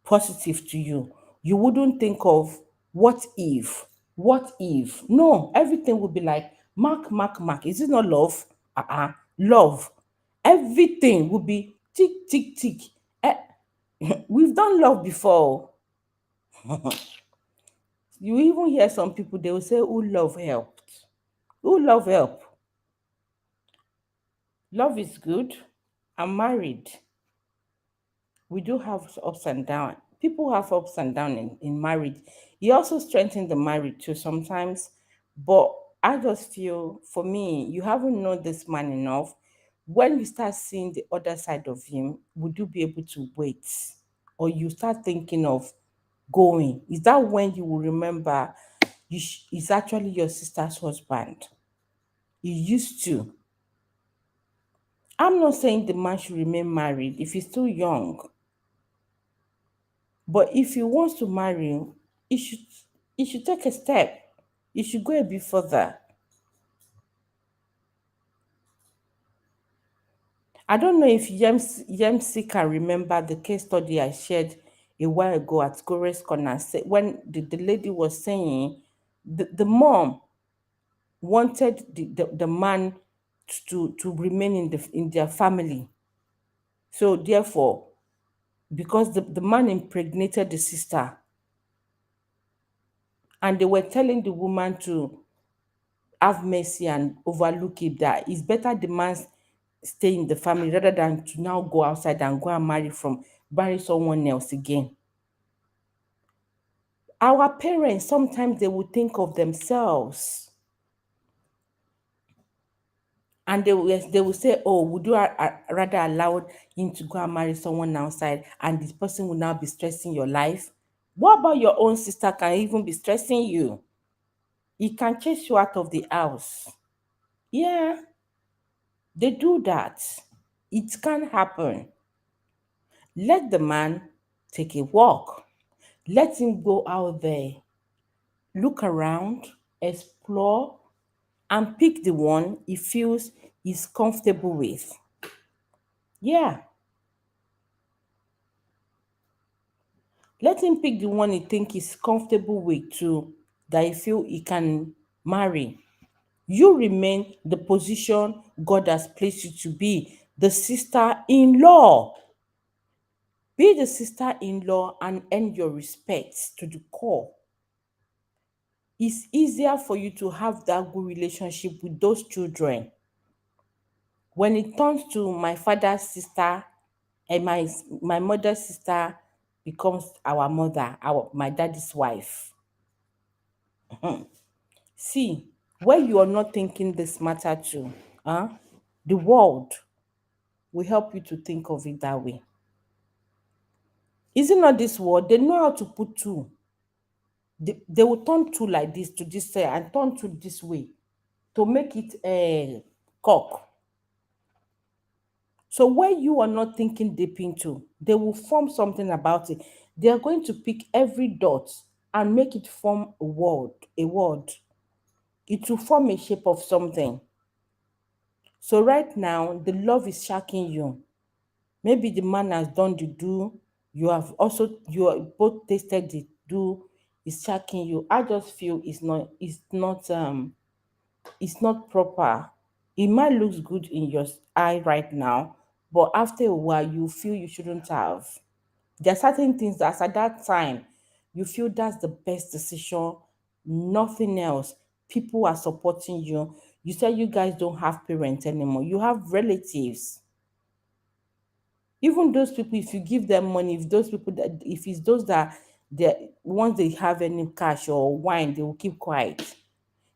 positive to you. You wouldn't think of what if, what if. No, everything would be like mark, mark, mark. Is it not love? Love. Everything would be tick, tick, tick. Eh, we've done love before. You even hear some people, they will say, who love helped? Who love help? Love is good. I'm married. We do have ups and downs. People have ups and downs in marriage. It also strengthens the marriage too sometimes. But I just feel, for me, you haven't known this man enough. When you start seeing the other side of him, would you be able to wait? Or you start thinking of going? Is that when you will remember it's actually your sister's husband? You used to. I'm not saying the man should remain married if he's still young. But if he wants to marry, he should he should take a step. He should go a bit further. I don't know if Yemsi can remember the case study I shared a while ago at Gore's Corner when the lady was saying the mom wanted the man to remain in their family. So therefore, because the man impregnated the sister, and they were telling the woman to have mercy and overlook it, that it's better the man stay in the family rather than to now go outside and go and marry someone else again. Our parents sometimes they will think of themselves, and they will say, oh, would you rather allow him to go and marry someone outside, and this person will now be stressing your life? What about your own sister can even be stressing you? He can chase you out of the house. Yeah, they do that. It can happen. Let the man take a walk. Let him go out there, look around, explore, and pick the one he feels he's comfortable with. Yeah, let him pick the one he think he's comfortable with too, that he feel he can marry. You remain the position God has placed you to be, the sister-in-law. Be the sister-in-law and earn your respect to the core. It's easier for you to have that good relationship with those children. When it turns to my father's sister and my mother's sister becomes our mother, my daddy's wife. See, where you are not thinking this matter too, huh? The world will help you to think of it that way. Is it not this world? They know how to put two. They will turn two like this to this side and turn two this way to make it a cock. So where you are not thinking deep into, they will form something about it. They are going to pick every dot and make it form a word, a word. It will form a shape of something. So right now, the love is shocking you. Maybe the man has done the do. You are both tasted the do. It's shocking you. I just feel it's not proper. It might look good in your eye right now, but after a while, you feel you shouldn't have. There are certain things that at that time, you feel that's the best decision, nothing else. People are supporting you. You say you guys don't have parents anymore, you have relatives. Even those people, if you give them money, if it's those that once they have any cash or wine, they will keep quiet.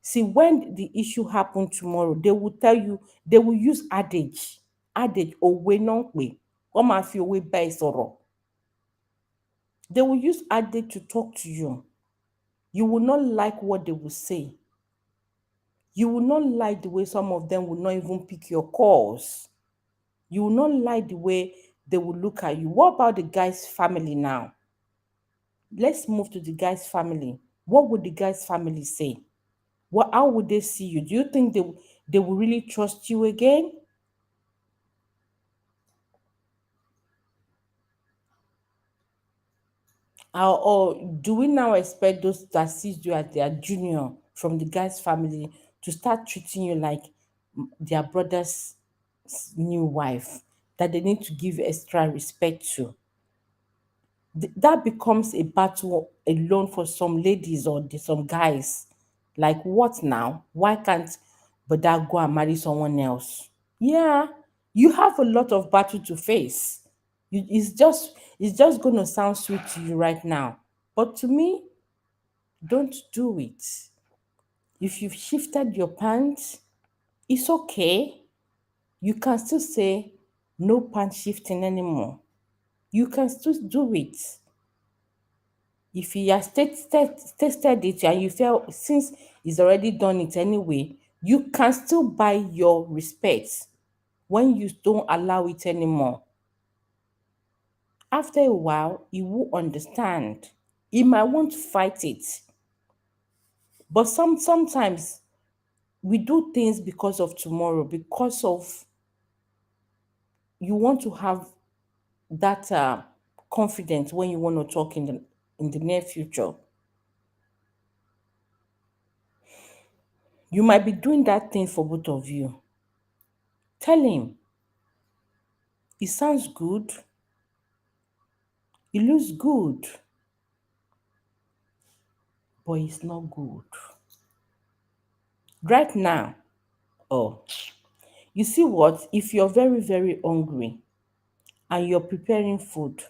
See, when the issue happen tomorrow, they will tell you, they will use adage òwe náà ń pè, wọ́n máa fi òwe bá ẹ sọ̀rọ̀. They will use adage to talk to you. You will not like what they will say. You will not like the way some of them will not even pick your calls. You will not like the way they will look at you. What about the guy's family now? Let's move to the guy's family. What would the guy's family say? How would they see you? Do you think they will really trust you again? Or do we now expect those that sees you as their junior from the guy's family to start treating you like their brother's new wife that they need to give extra respect to? That becomes a battle alone for some ladies or some guys. Like, what now? Why can't but that go and marry someone else? Yeah, you have a lot of battle to face. It's just going to sound sweet to you right now, but to me, don't do it. If you've shifted your pants, it's okay. You can still say no pant shifting anymore. You can still do it. If he has tested it and you feel since he's already done it anyway, you can still buy your respect when you don't allow it anymore. After a while, he will understand. He might want to fight it. But sometimes we do things because of tomorrow, because of you want to have that confidence when you want to talk in the near future. You might be doing that thing for both of you. Tell him it sounds good, it looks good, but it's not good. Right now, oh, you see what? If you're very, very hungry and you're preparing food,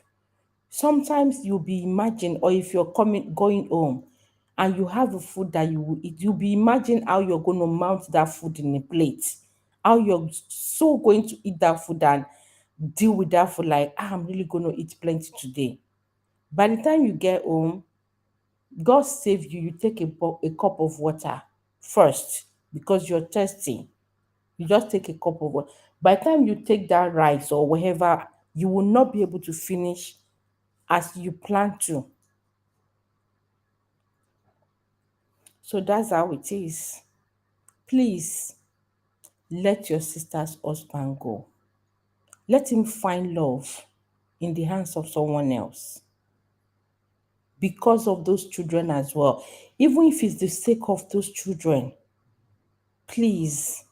sometimes you'll be imagine, or if you're coming going home and you have a food that you will eat, you'll be imagine how you're going to mount that food in a plate, how you're so going to eat that food and deal with that food like, I'm really going to eat plenty today. By the time you get home, God save you, you take a cup of water first because you're thirsty. You just take a cup of water. By the time you take that rice or whatever, you will not be able to finish as you plan to. So that's how it is. Please let your sister's husband go. Let him find love in the hands of someone else because of those children as well. Even if it's the sake of those children, please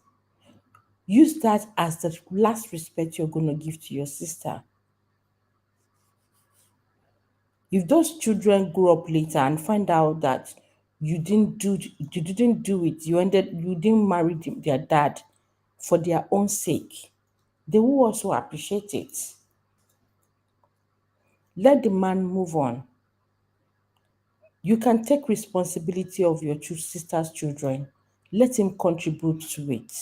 use that as the last respect you're going to give to your sister. If those children grow up later and find out that you didn't do it, you didn't marry their dad for their own sake, they will also appreciate it. Let the man move on. You can take responsibility of your sister's children. Let him contribute to it.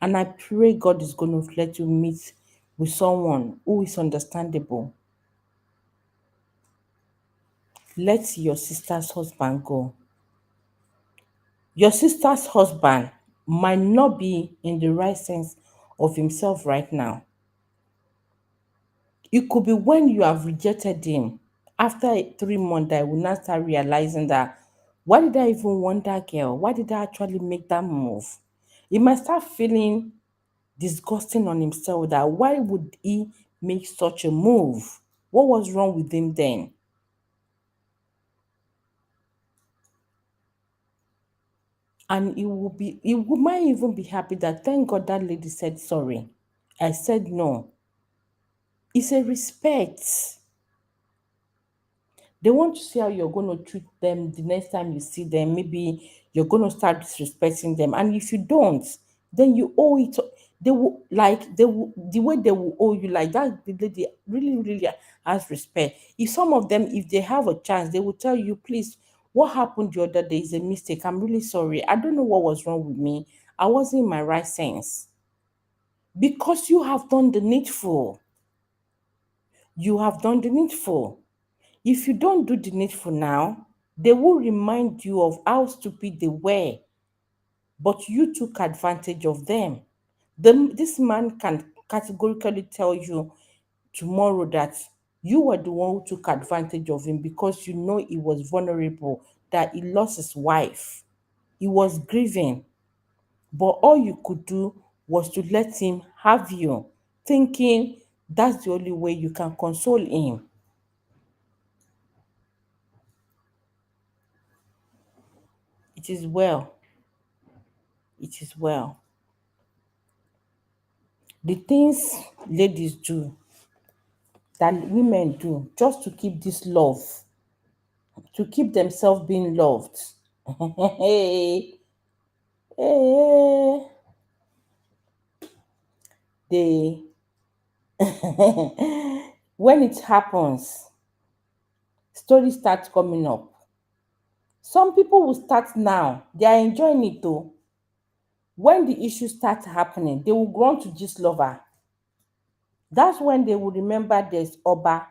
And I pray God is going to let you meet with someone who is understandable. Let your sister's husband go. Your sister's husband might not be in the right sense of himself right now. It could be when you have rejected him. After 3 months, that I will not start realizing that why did I even want that girl? Why did I actually make that move? He might start feeling disgusting on himself that why would he make such a move? What was wrong with him then? And might even be happy that thank God that lady said sorry. I said no. It's a respect. They want to see how you're going to treat them the next time you see them. Maybe you're going to start disrespecting them. And if you don't, then you owe it. They will the way they will owe you like that. The lady really, really has respect. If some of them, if they have a chance, they will tell you, please, what happened the other day is a mistake. I'm really sorry. I don't know what was wrong with me. I wasn't in my right sense. Because you have done the needful. You have done the needful. If you don't do the needful now, They will remind you of how stupid they were, but you took advantage of them. This man can categorically tell you tomorrow that you were the one who took advantage of him because you know he was vulnerable, that he lost his wife. He was grieving, but all you could do was to let him have you, thinking that's the only way you can console him. It is well. It is well. The things ladies do, that women do, just to keep this love, to keep themselves being loved. Hey, hey, they when it happens, stories start coming up. Some people will start now. They are enjoying it though. When the issues start happening, they will go on to this lover. That's when they will remember there's Oba.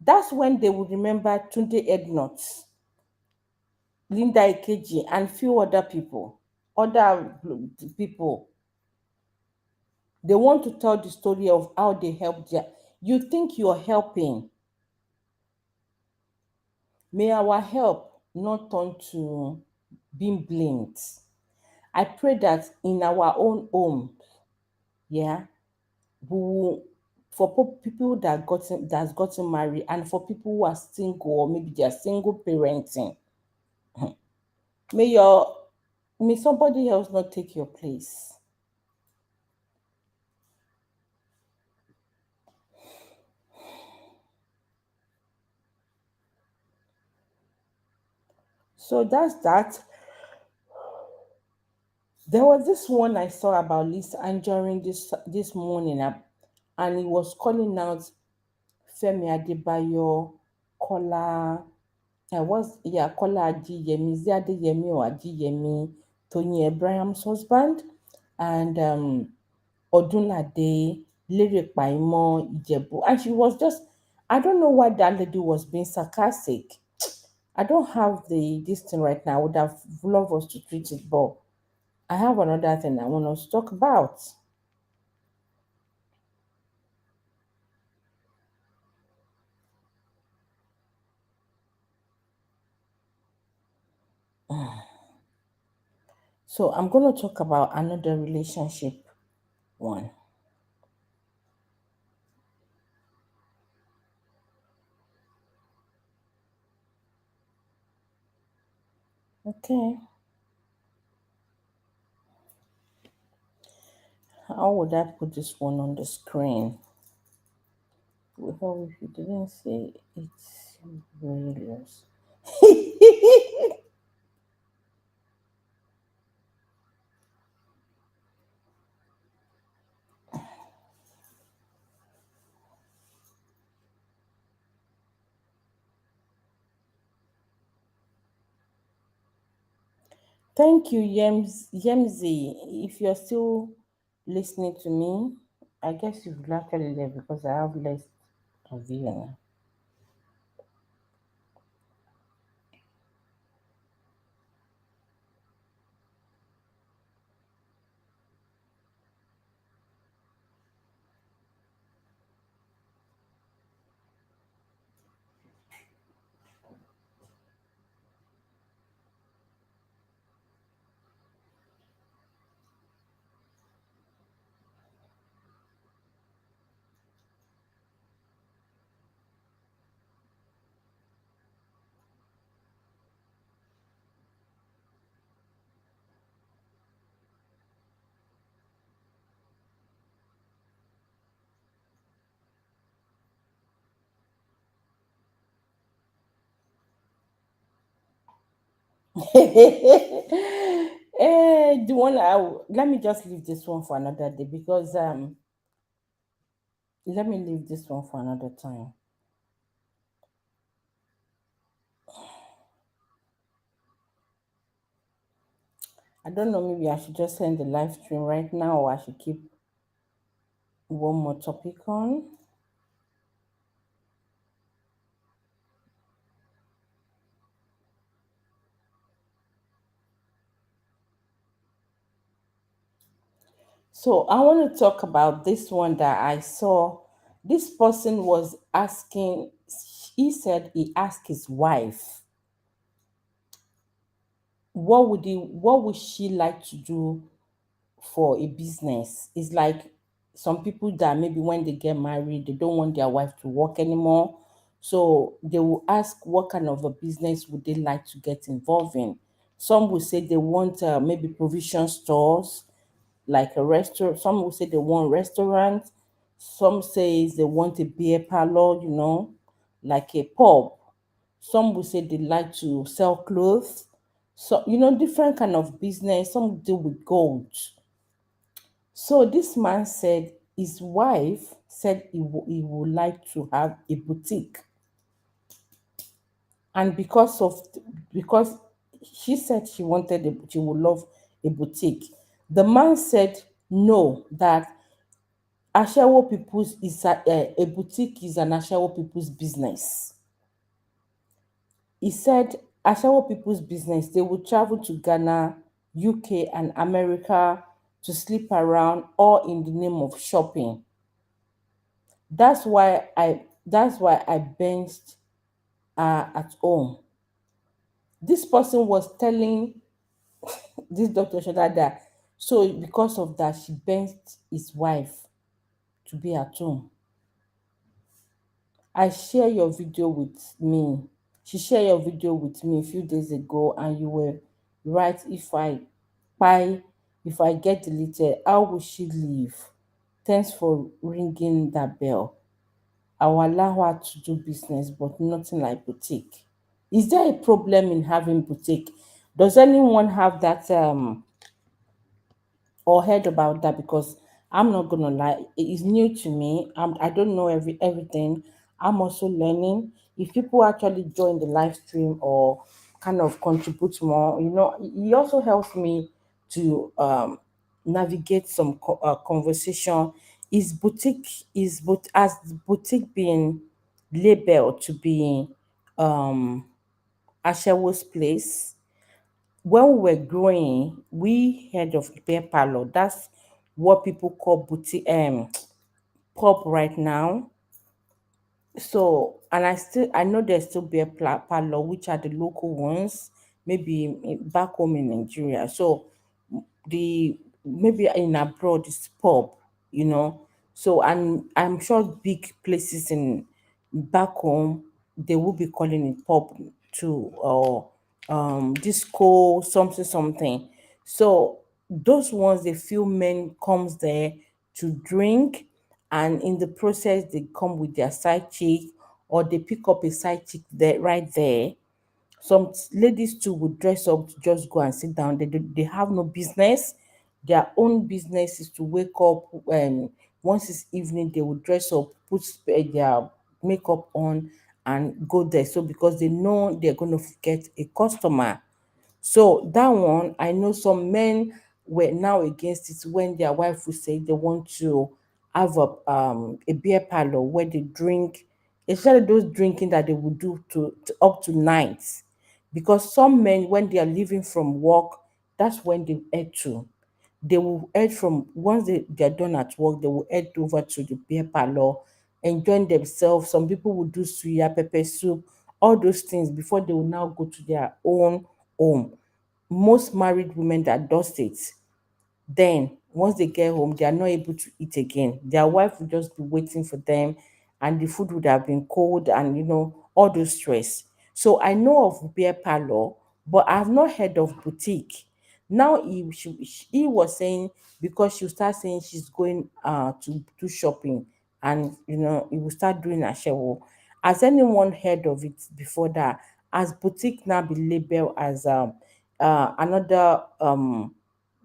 That's when they will remember Tunde Ednut, Linda Ikeji, and few other people. Other people. They want to tell the story of how they helped their. You think you're helping. May our help not turn to being blamed. I pray that in our own home, yeah, we will, for people that's gotten married and for people who are single or maybe they are single parenting, may your may somebody else not take your place. So that's that. There was this one I saw about Lisa Anjorin this morning, and he was calling out Femi Adebayo, Kola, Kola Adeyemi, is it Adeyemi or Adeyemi, Tony Abraham's husband, and Odunlade, Lere Paimo, Ijebu. And she was just, I don't know why that lady was being sarcastic. I don't have this thing right now. I would have loved us to treat it, but I have another thing I want us to talk about. So I'm going to talk about another relationship one. Okay. How would I put this one on the screen? Well, if you didn't say it's various. Thank you, Yemzi. If you're still listening to me, I guess you've actually left because I have less of you now. The one let me just leave this one for another day because let me leave this one for another time. I don't know, maybe I should just end the live stream right now or I should keep one more topic on. So I want to talk about this one that I saw. This person was asking, he said he asked his wife, what would she like to do for a business? It's like some people that maybe when they get married, they don't want their wife to work anymore. So they will ask what kind of a business would they like to get involved in. Some will say they want maybe provision stores, like a restaurant. Some will say they want restaurant. Some says they want a beer parlor, like a pub. Some will say they like to sell clothes. So, different kind of business. Some deal with gold. So this man said his wife said he would like to have a boutique. And because she said she would love a boutique. The man said no, that Ashawo people's is a boutique is an Ashawo people's business. He said Ashawo people's business, they would travel to Ghana, UK, and America to sleep around, all in the name of shopping. That's why I benched at home. This person was telling this Dr. Shoda that so because of that she benched his wife to be at home. I share your video with me. She shared your video with me a few days ago, and you were right. Buy if I get deleted, how will she leave? Thanks for ringing that bell. I will allow her to do business, but nothing like boutique. Is there a problem in having boutique? Does anyone have that or heard about that? Because I'm not gonna lie, it is new to me. I don't know everything. I'm also learning. If people actually join the live stream or kind of contribute more, it also helps me to navigate some conversation. Has boutique being labeled to be um Ashewo's place? When we were growing, we heard of beer parlor. That's what people call boutique pub right now. So, and I know there's still beer parlor, which are the local ones, maybe back home in Nigeria. So the maybe in abroad is pub, you know. So and I'm sure big places in back home they will be calling it pub too, or disco something something. So those ones, the few men comes there to drink, and in the process they come with their side chick, or they pick up a side chick there right there. Some ladies too would dress up to just go and sit down. They have no business. Their own business is to wake up. Once it's evening, they would dress up, put their makeup on, and go there. So because they know they're going to get a customer. So that one, I know some men were now against it when their wife would say they want to have a beer parlor where they drink, especially those drinking that they would do to up to nights. Because some men, when they are leaving from work, that's when they head to. They will head from once they're done at work, they will head over to the beer parlor, enjoy themselves. Some people will do suya, pepper soup, all those things before they will now go to their own home. Most married women that does it, then once they get home, they are not able to eat again. Their wife will just be waiting for them, and the food would have been cold, and all those stress. So I know of beer parlor, but I have not heard of boutique. Now he was saying because she'll start saying she's going to do shopping, and he will start doing a show. Has anyone heard of it before that? Has boutique now be labeled as another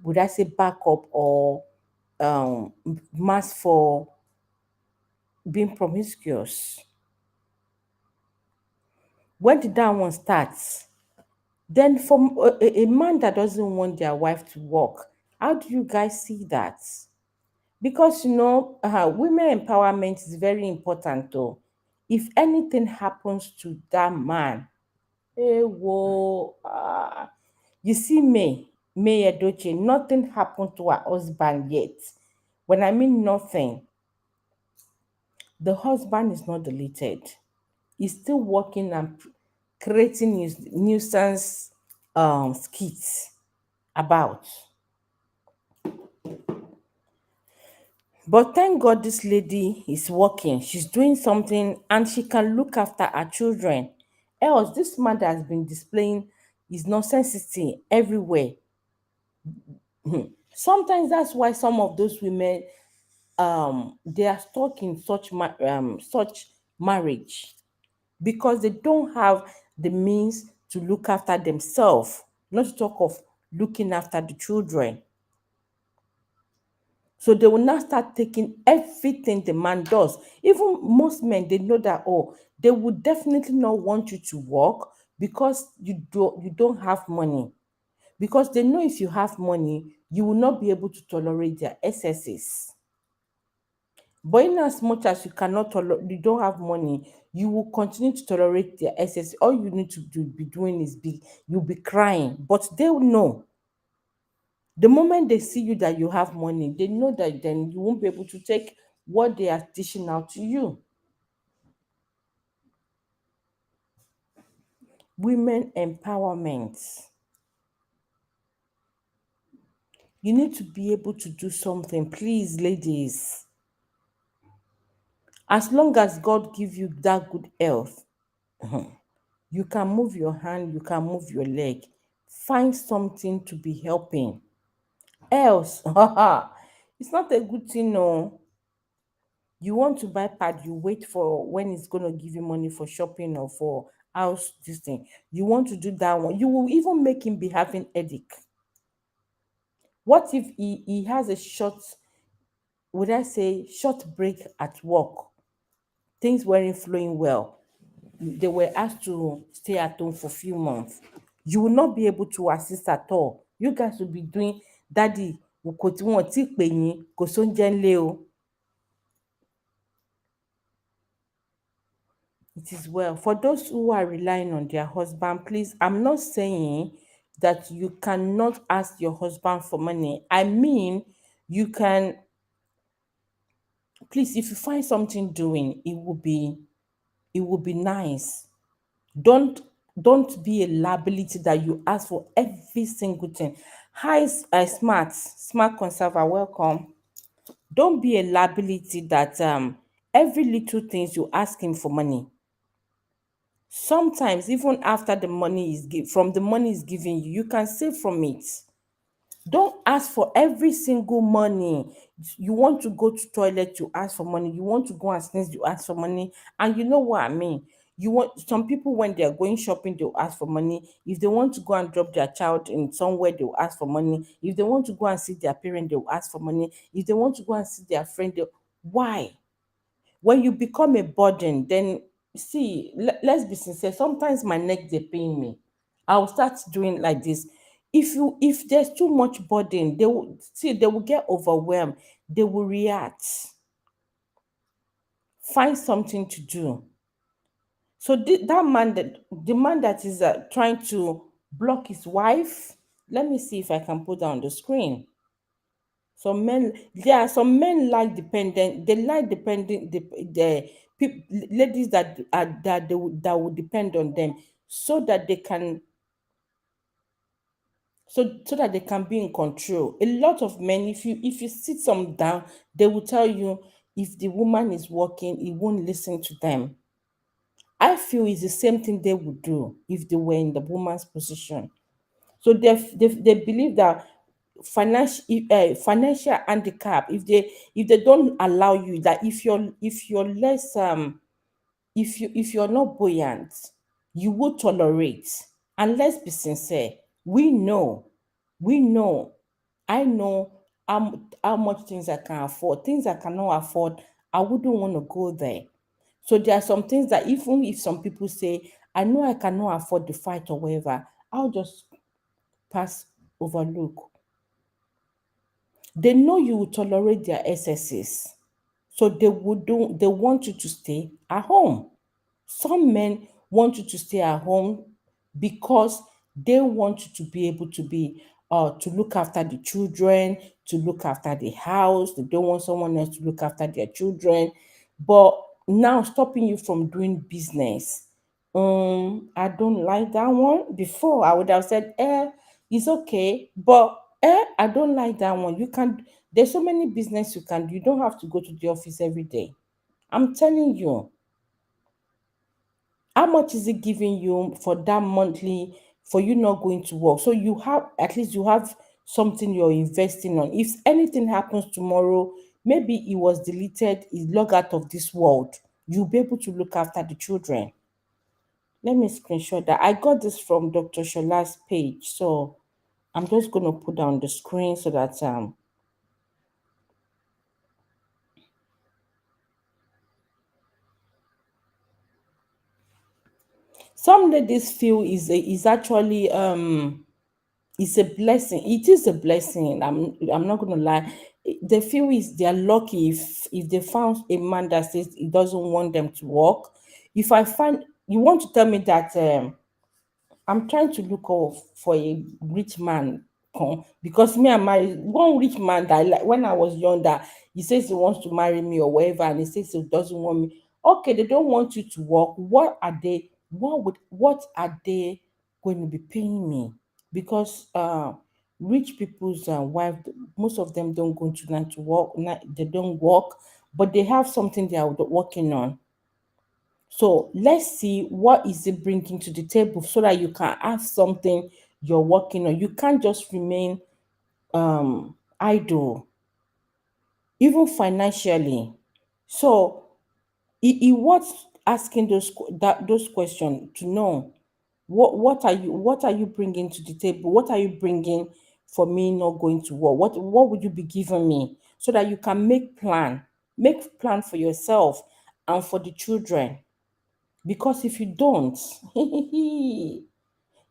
would I say backup or mask for being promiscuous? When did that one start? Then from a man that doesn't want their wife to work, how do you guys see that? Because women empowerment is very important though. If anything happens to that man, whoa, you see May Edoche, nothing happened to her husband yet. When I mean nothing, the husband is not deleted. He's still working and creating nuisance skits about. But thank God this lady is working. She's doing something and she can look after her children. Else, this man that has been displaying his nonsensity everywhere. Sometimes that's why some of those women they are stuck in such marriage because they don't have the means to look after themselves, not to talk of looking after the children. So they will now start taking everything the man does. Even most men, they know that, oh, they would definitely not want you to work because you don't have money. Because they know if you have money, you will not be able to tolerate their excesses. But in as much as you don't have money, you will continue to tolerate their excess. All you need to be doing is you'll be crying. But they will know. The moment they see you that you have money, they know that then you won't be able to take what they are dishing out to you. Women empowerment. You need to be able to do something, please, ladies. As long as God give you that good health, you can move your hand, you can move your leg. Find something to be helping. Else, it's not a good thing, no. You want to buy pad, you wait for when it's going to give you money for shopping or for house this thing. You want to do that one. You will even make him be having headache. What if he has a short, would I say, short break at work? Things weren't flowing well. They were asked to stay at home for a few months. You will not be able to assist at all. You guys will be doing, daddy, kò tí wọn ò tí ì pè yín, kò sóúnjẹ ńlé o. It is well. For those who are relying on their husband, please, I'm not saying that you cannot ask your husband for money. I mean, you can, please, if you find something doing, it will be nice. Don't don't be a liability that you ask for every single thing. Hi, smart conserver, welcome. Don't be a liability that every little things you ask him for money. Sometimes even after the money is given you, you can save from it. Don't ask for every single money. You want to go to toilet, you ask for money. You want to go and sneeze, you ask for money. And you know what I mean. You want some people when they are going shopping, they'll ask for money. If they want to go and drop their child in somewhere, they'll ask for money. If they want to go and see their parent, they'll ask for money. If they want to go and see their friend, why? When you become a burden, then see, let's be sincere. Sometimes my neck they pain me. I'll start doing like this. If there's too much burden, they will get overwhelmed. They will react. Find something to do. So the man that is trying to block his wife. Let me see if I can put that on the screen. There are some men like dependent. They like dependent the ladies that will depend on them so that they can so that they can be in control. A lot of men, if you sit some down, they will tell you if the woman is working, he won't listen to them. I feel it's the same thing they would do if they were in the woman's position. So they believe that financial handicap, if they don't allow you, that if you're less if you're not buoyant, you will tolerate. And let's be sincere, we know I know how much things I can afford, things I cannot afford. I wouldn't want to go there. So there are some things that even if some people say, I know I cannot afford the fight or whatever, I'll just pass, overlook. They know you will tolerate their excesses. So they want you to stay at home. Some men want you to stay at home because they want you to be able to be to look after the children, to look after the house. They don't want someone else to look after their children. But now stopping you from doing business, I don't like that one. Before I would have said, it's okay, but I don't like that one. You can There's so many business you can do. You don't have to go to the office every day. I'm telling you, how much is it giving you for that monthly for you not going to work? So you have, at least you have something you're investing on. If anything happens tomorrow, maybe it was deleted, it log out of this world, you'll be able to look after the children. Let me screenshot that. I got this from Dr. Shola's page. So I'm just gonna put down the screen so that some ladies feel is actually it's a blessing. It is a blessing. I'm not gonna lie. They feel is they're lucky if they found a man that says he doesn't want them to work. If I find You want to tell me that I'm trying to look for a rich man, because me and married one rich man that when I was younger, he says he wants to marry me or whatever, and he says he doesn't want me. Okay, they don't want you to work. What are they going to be paying me? Because rich people's wife, most of them don't go to night to work. They don't work, but they have something they are working on. So let's see what is it bringing to the table so that you can have something you're working on. You can't just remain idle, even financially. So it was asking those questions to know what are you bringing to the table? What are you bringing for me not going to work? What would you be giving me so that you can make plan for yourself and for the children? Because if you don't,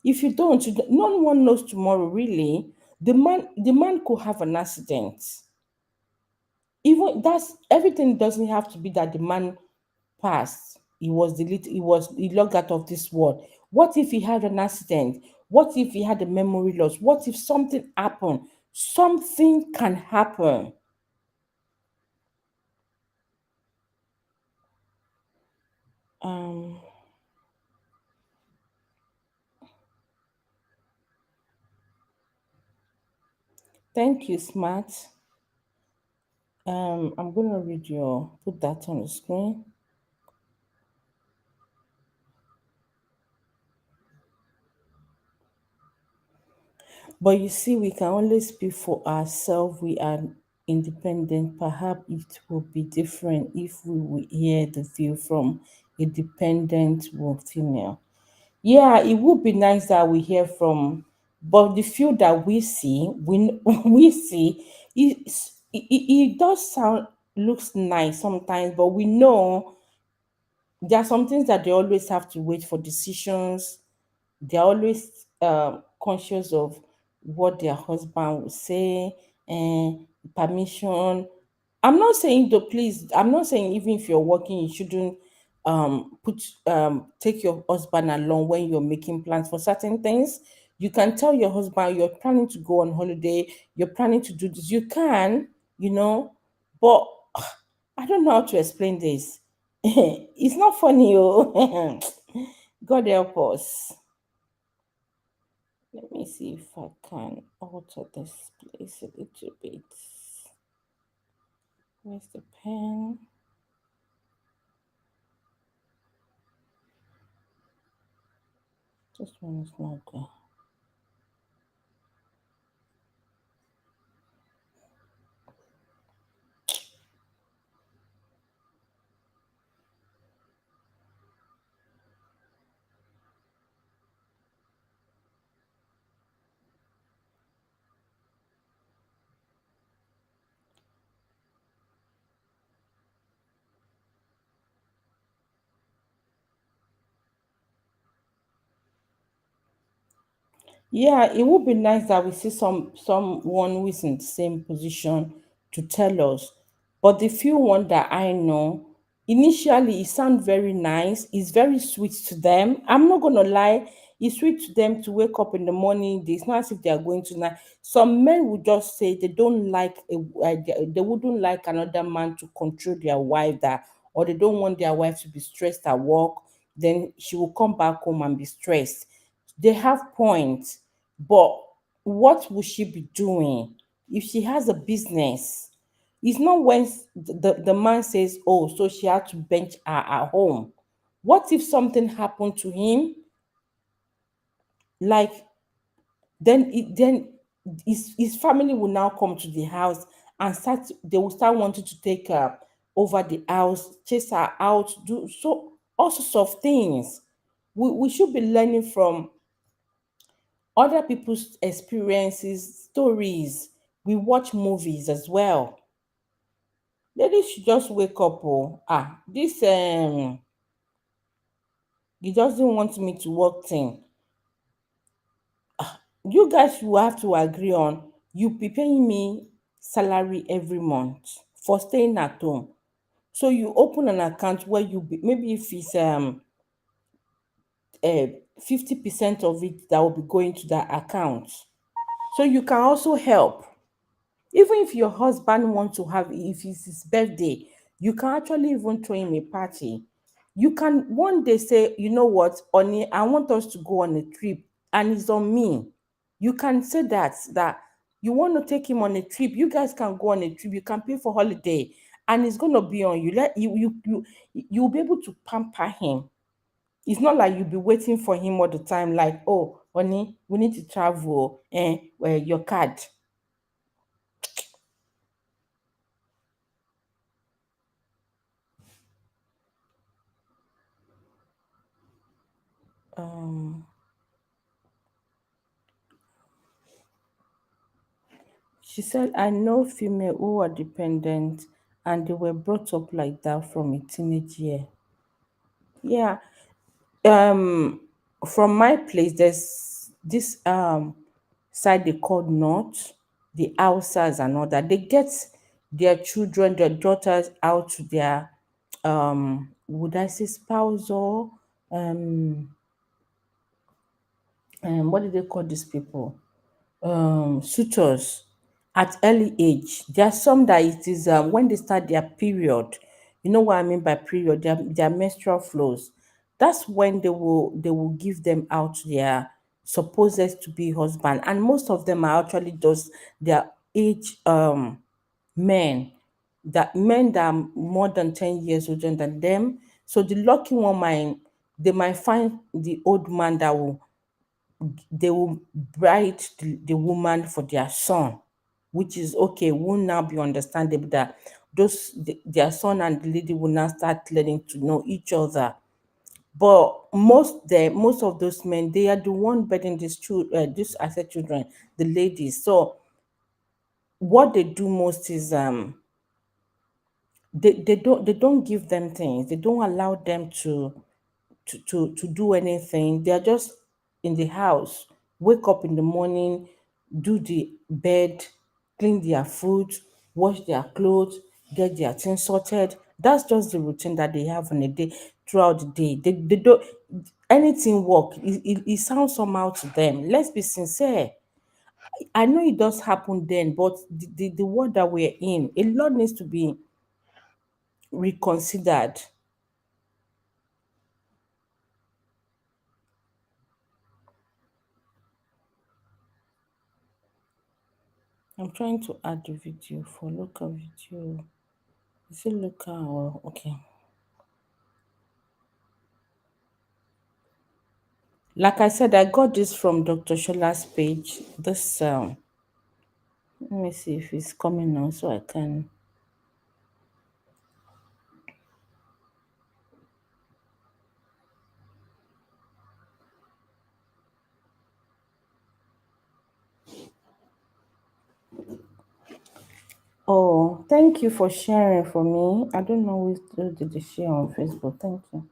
if you don't, no one knows tomorrow. Really, the man could have an accident. Even that's everything doesn't have to be that the man passed. He logged out of this world. What if he had an accident? What if he had a memory loss? What if something happened? Something can happen. Um, thank you, Smart. I'm gonna put that on the screen. But you see, we can only speak for ourselves. We are independent. Perhaps it would be different if we would hear the view from a dependent female. Yeah, it would be nice that we hear from, but the few that we see, we see, it does sound looks nice sometimes, but we know there are some things that they always have to wait for decisions. They're always conscious of what their husband will say and permission. I'm not saying even if you're working, you shouldn't take your husband along when you're making plans for certain things. You can tell your husband you're planning to go on holiday, you're planning to do this. You can, you know, but I don't know how to explain this. It's not funny, oh. God help us. Let me see if I can alter this place a little bit. Where's the pen? This one is not good. Yeah, it would be nice that we see someone who is in the same position to tell us. But the few one that I know, initially it sounds very nice. It's very sweet to them. I'm not gonna lie. It's sweet to them to wake up in the morning. It's not as if they are going to night. Some men would just say they don't like they wouldn't like another man to control their wife, that, or they don't want their wife to be stressed at work. Then she will come back home and be stressed. They have points, but what will she be doing if she has a business? It's not when the man says, oh, so she had to bench her at home. What if something happened to him? Like, then his family will now come to the house and they will start wanting to take her over the house, chase her out, do so all sorts of things. We should be learning from other people's experiences, stories. We watch movies as well. Ladies should just wake up. Oh, this he doesn't want me to work thing. You guys will have to agree on, you be paying me salary every month for staying at home. So you open an account where maybe if it's 50% of it that will be going to that account. So you can also help. Even if your husband wants to have, if it's his birthday, you can actually even throw him a party. You can one day say, you know what, Oni, I want us to go on a trip, and it's on me. You can say that you want to take him on a trip. You guys can go on a trip. You can pay for holiday, and it's gonna be on you. Let you'll be able to pamper him. It's not like you'll be waiting for him all the time. Like, oh, Oni, we need to travel. Well, your card. Um, She said, I know female who are dependent and they were brought up like that from a teenage year. Yeah. Um from my place, there's this side they call North, the Hausas and all that. They get their children, their daughters out to their would I say spousal um what do they call these people? Suitors at early age. There are some that it is when they start their period. You know what I mean by period? Their menstrual flows. That's when they will give them out to their supposed to be husband, and most of them are actually just their age men, that men that are more than 10 years older than them. So the lucky one might they might find the old man that they will bride the woman for their son, which is okay, will now be understandable that their son and the lady will now start learning to know each other. But most of those men, they are the one bedding these I said children, the ladies. So what they do most is they don't give them things. They don't allow them to do anything. They are just in the house, wake up in the morning, do the bed, clean their food, wash their clothes, get their things sorted. That's just the routine that they have on a day throughout the day. They don't anything work. It sounds somehow to them. Let's be sincere. I know it does happen then, but the world that we're in, a lot needs to be reconsidered. I'm trying to add the video for local video. Is it local or okay? Like I said, I got this from Dr. Shola's page. This let me see if it's coming now so I can. Oh, thank you for sharing for me. I don't know who did the share on Facebook. Thank you.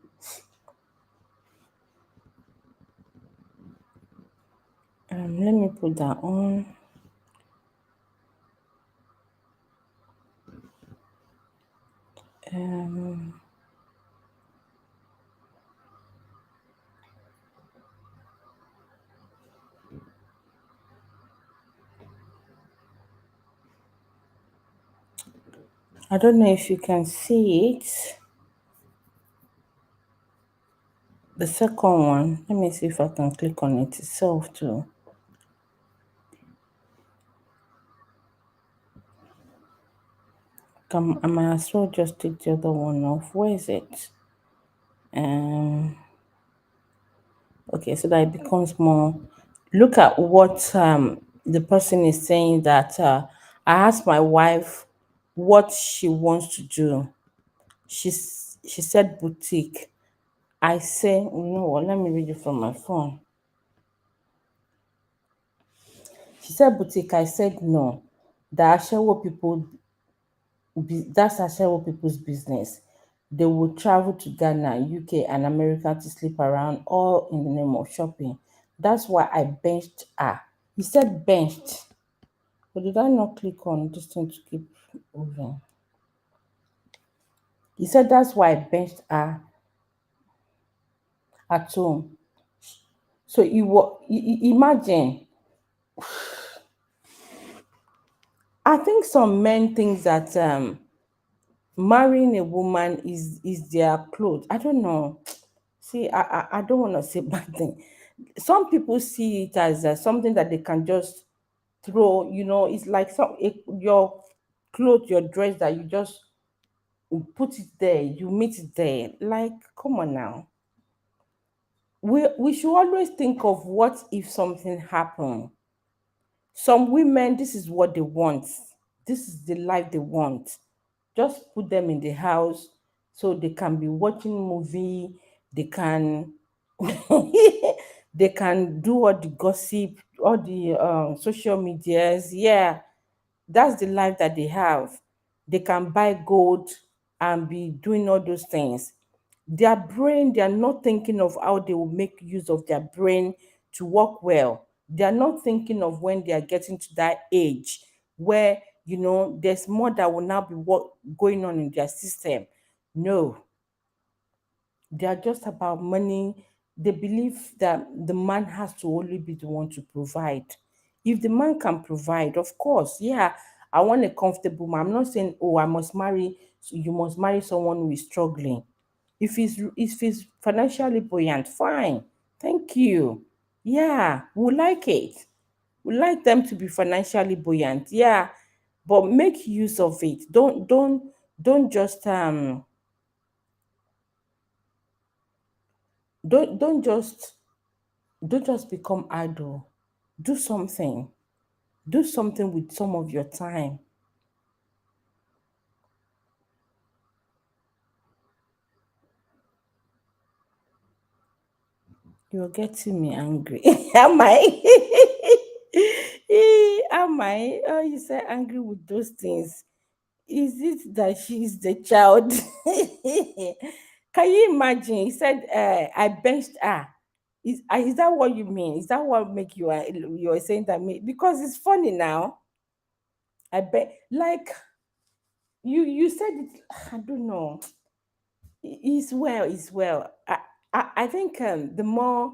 Let me put that on. Um, I don't know if you can see it. The second one, let me see if I can click on it itself too. I might as well just take the other one off. Where is it? Um, okay, so that it becomes more. Look at what the person is saying that I asked my wife what she wants to do. She said boutique. I say, you know what, let me read it from my phone. She said boutique. I said no. That Ashewo people, that's Ashewo people's business. They will travel to Ghana, UK, and America to sleep around, all in the name of shopping. That's why I benched her. He said benched. But did I not click on this thing to keep moving? He said that's why I benched her at home. So imagine. I think some men think that marrying a woman is their clothes. I don't know. See, I don't want to say bad thing. Some people see it as something that they can just throw. It's like your clothes, your dress that you just put it there, you meet it there. Like, come on now. We should always think of what if something happened. Some women, this is what they want. This is the life they want. Just put them in the house so they can be watching movie. They can they can do all the gossip, all the social medias. Yeah, that's the life that they have. They can buy gold and be doing all those things. Their brain, they are not thinking of how they will make use of their brain to work well. They are not thinking of when they are getting to that age where, there's more that will now be going on in their system. No, they are just about money. They believe that the man has to only be the one to provide. If the man can provide, of course, yeah, I want a comfortable man. I'm not saying, oh, I must marry, so you must marry someone who is struggling. If he's financially buoyant, fine. Thank you. Yeah, we like it. We like them to be financially buoyant. Yeah, but make use of it. Don't just don't don't just don't just become idle. Do something. Do something with some of your time. You're getting me angry. Am I? Am I? Oh, you say angry with those things. Is it that she is the child? Can you imagine? He said, I benched her. Is that what you mean? Is that what make you're saying that me? Because it's funny now. I bet, like you said it. I don't know. It's well. It's well. I think the more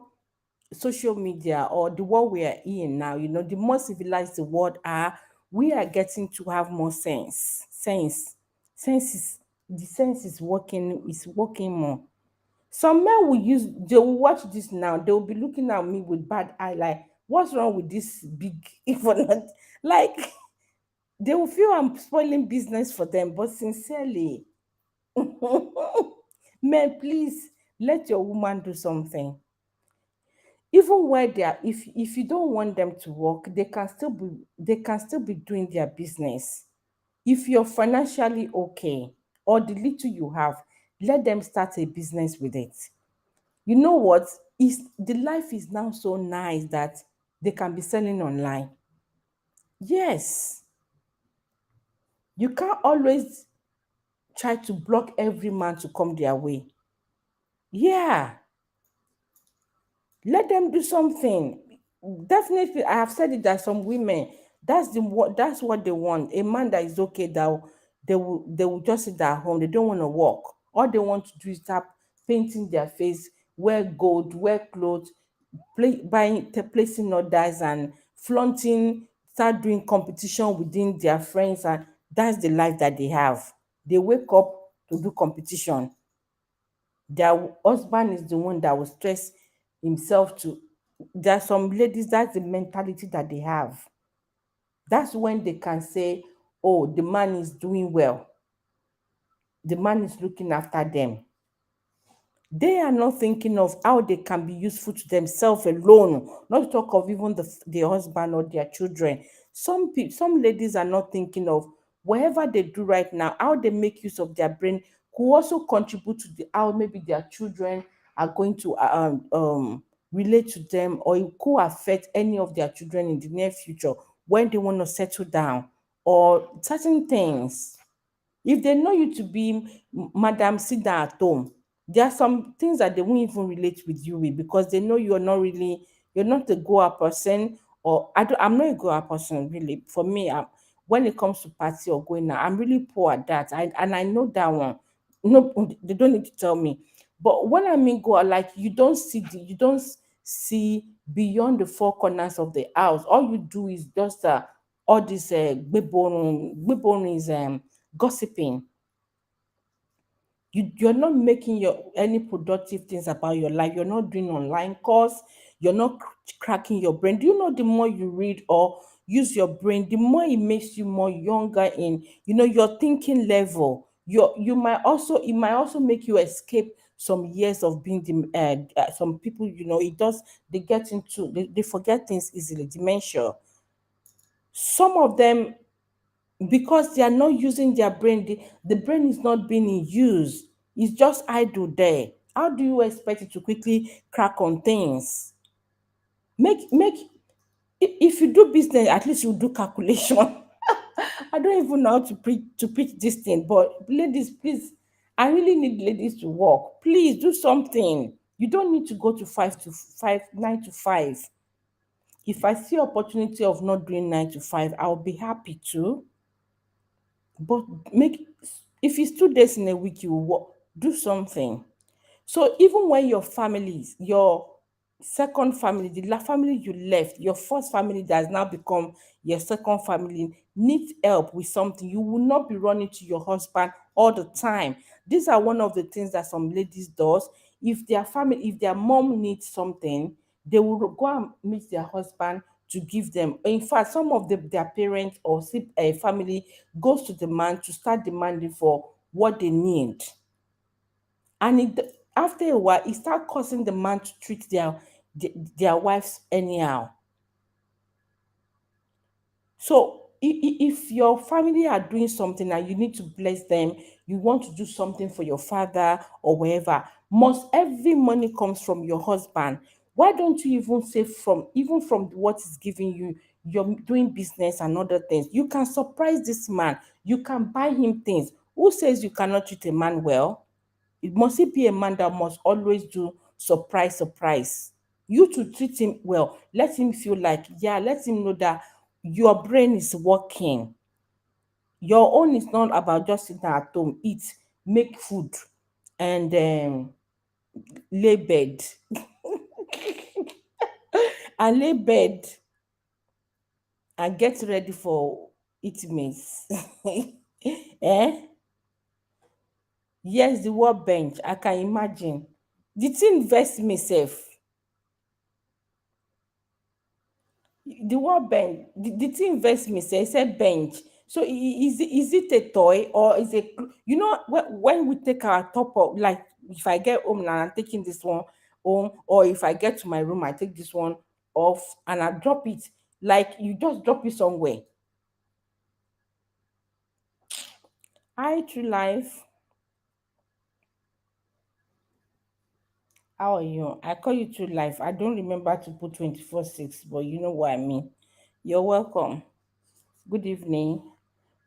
social media or the world we are in now, the more civilized the world are, we are getting to have more sense. Sense is the sense is working more. Some men they will watch this now, they will be looking at me with bad eye, like, what's wrong with this big if not, like, they will feel I'm spoiling business for them, but sincerely, men, please let your woman do something. Even where they are, if you don't want them to work, they can still be doing their business. If you're financially okay, or the little you have, let them start a business with it. You know what, is the life is now so nice that they can be selling online. Yes, you can't always try to block every man to come their way. Yeah, let them do something. Definitely, I have said it that some women, that's what they want. A man that is okay, they will just sit at home. They don't want to work. All they want to do is start painting their face, wear gold, wear clothes, placing orders and flaunting, start doing competition within their friends, and that's the life that they have. they wake up to do competition. Their husband is the one that will stress himself to. There are some ladies, that's the mentality that they have. That's when they can say, oh, the man is doing well, the man is looking after them. They are not thinking of how they can be useful to themselves alone, not to talk of even the husband or their children. Some ladies are not thinking of whatever they do right now, how they make use of their brain could also contribute to how maybe their children are going to relate to them, or it could affect any of their children in the near future when they want to settle down or certain things. If they know you to be Madam sit down at home, there are some things that they won't even relate with you with, because they know you're not a goer person, or I'm not a goer person really. For me, when it comes to party or going out, I'm really poor at that. And I know that one. No, they don't need to tell me. But when I mean go out, like you don't see beyond the four corners of the house. All you do is just all this gbebonu is gossiping. You're not making your any productive things about your life. You're not doing online course. You're not cracking your brain. Do you know the more you read or use your brain, the more it makes you more younger in your thinking level. You might also it might also make you escape some years of being some people, it does, they forget things easily, dementia. Some of them, because they are not using their brain, the brain is not being in use. It's just idle there. How do you expect it to quickly crack on things? Make if you do business, at least you do calculation. I don't even know how to preach this thing, but ladies, please, I really need ladies to work. Please do something. You don't need to go to 5 to 5, 9 to 5. If I see opportunity of not doing 9 to 5, I'll be happy to. But make if it's 2 days in a week, you work, do something. So even when your families, your second family, the family you left, your first family that has now become your second family, needs help with something, you will not be running to your husband all the time. These are one of the things that some ladies does. If their mom needs something, they will go and meet their husband to give them. In fact, some of their parents or family goes to the man to start demanding for what they need. And after a while, it start causing the man to treat their wives anyhow. So if your family are doing something and you need to bless them, you want to do something for your father or wherever, must every money comes from your husband? Why don't you even save from even from what is giving you? You're doing business and other things. You can surprise this man. You can buy him things. Who says you cannot treat a man well? It be a man that must always do surprise, surprise. You to treat him well. Let him feel like, yeah, let him know that your brain is working. Your own is not about just sitting at home, eat, make food, and lay bed. And lay bed and get ready for intimates. Eh? Yes, the workbench. I can imagine. The thing vex me sef. The word bench, the thing vex me say, said bench. So is it a toy or is it, when we take our top up, like if I get home now, I'm taking this one home, or if I get to my room, I take this one off and I drop it. Like you just drop it somewhere. Hi, true life. How are you? I call you true life. I don't remember to put 24/6, but you know what I mean. You're welcome. Good evening.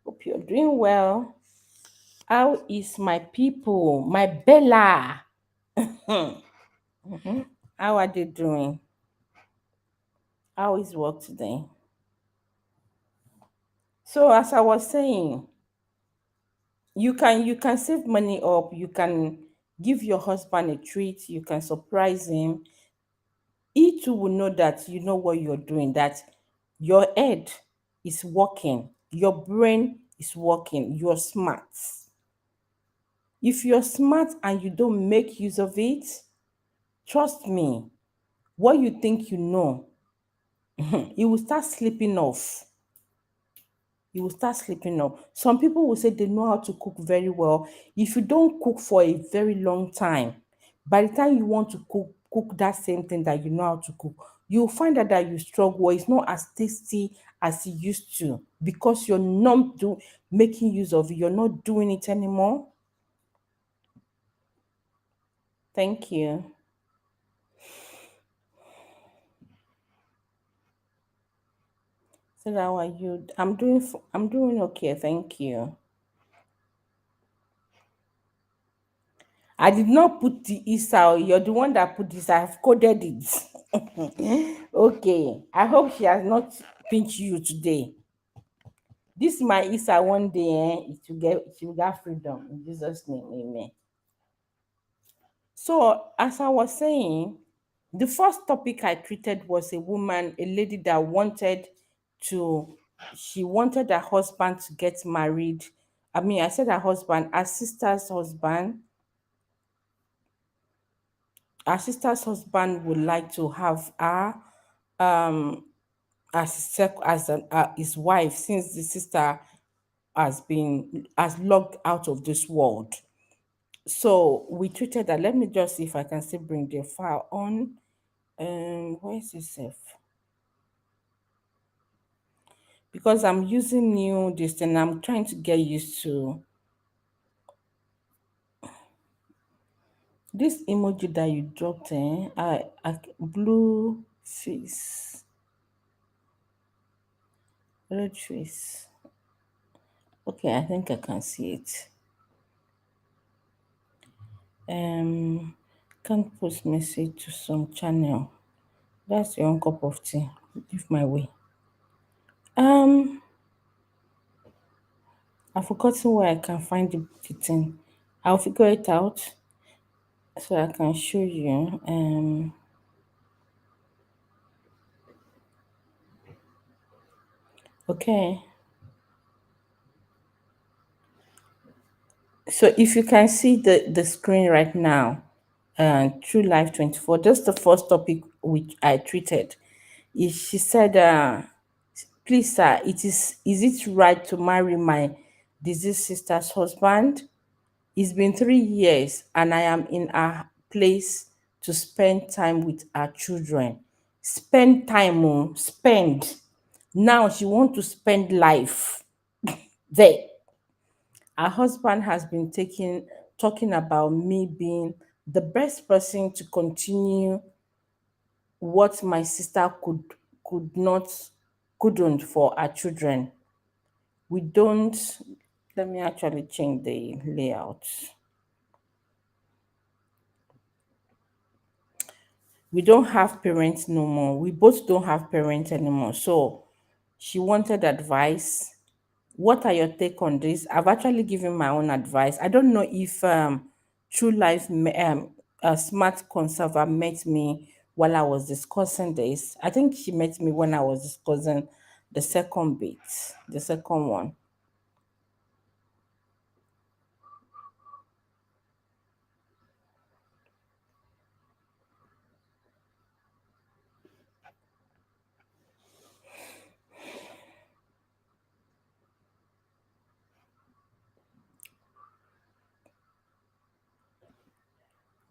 Hope you're doing well. How is my people? My Bella. How are they doing? How is work today? So as I was saying, you can save money up, you can give your husband a treat, you can surprise him. He too will know that you know what you're doing, that your head is working, your brain is working, you're smart. If you're smart and you don't make use of it, trust me, what you think you know, it will start slipping off. You will start slipping off. Some people will say they know how to cook very well. If you don't cook for a very long time, by the time you want to cook that same thing that you know how to cook, you'll find out that you struggle. It's not as tasty as it used to because you're not making use of it. You're not doing it anymore. Thank you. So how are you? I'm doing okay. Thank you. I did not put the Isa. You're the one that put this. I've coded it. Okay. I hope she has not pinched you today. This my Isa one day, she will get freedom in Jesus' name. Amen. So as I was saying, the first topic I treated was a woman, a lady that to she wanted her husband to get married. I mean, I said her husband, her sister's husband. Her sister's husband would like to have her um his wife, since the sister has logged out of this world. So we treated that. Let me just see if I can still bring the file on. Where is it safe? Because I'm using new this thing, I'm trying to get used to this emoji that you dropped in. Blue face, red face. Okay, I think I can see it. Um, can't post message to some channel. That's your own cup of tea. Leave my way. Um, I've forgotten where I can find the thing. I'll figure it out so I can show you. Okay. So if you can see the screen right now, True Life 24, that's the first topic which I treated. She said, please sir, is it right to marry my deceased sister's husband? It's been 3 years and I am in a place to spend time with our children. Spend time, oh, spend. Now she want to spend life there. Her husband has been talking about me being the best person to continue what my sister could not couldn't for our children. We don't Let me actually change the layout. We don't have parents no more. We both don't have parents anymore. So she wanted advice. What are your take on this? I've actually given my own advice. I don't know if True Life a smart conserver met me while I was discussing this. I think she met me when I was discussing the second bit, the second one.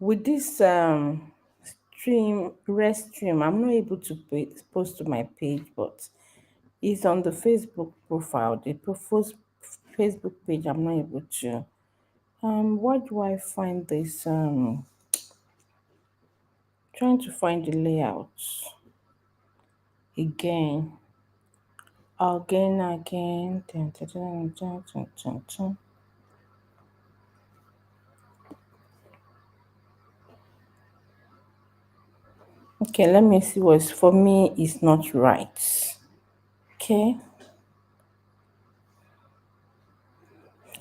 With this rest stream, I'm not able to post to my page, but it's on the Facebook profile. The proposed Facebook page, I'm not able to. Where do I find this? Trying to find the layouts again. Again. Dun, dun, dun, dun, dun, dun, dun. Okay, let me see what's for me is not right. Okay.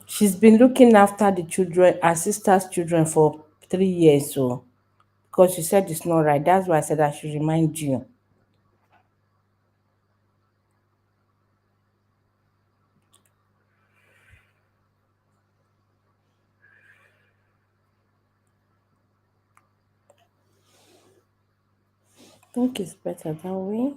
She's been looking after the children, her sister's children for 3 years, so because she said it's not right. That's why I said I should remind you. think it's better that way.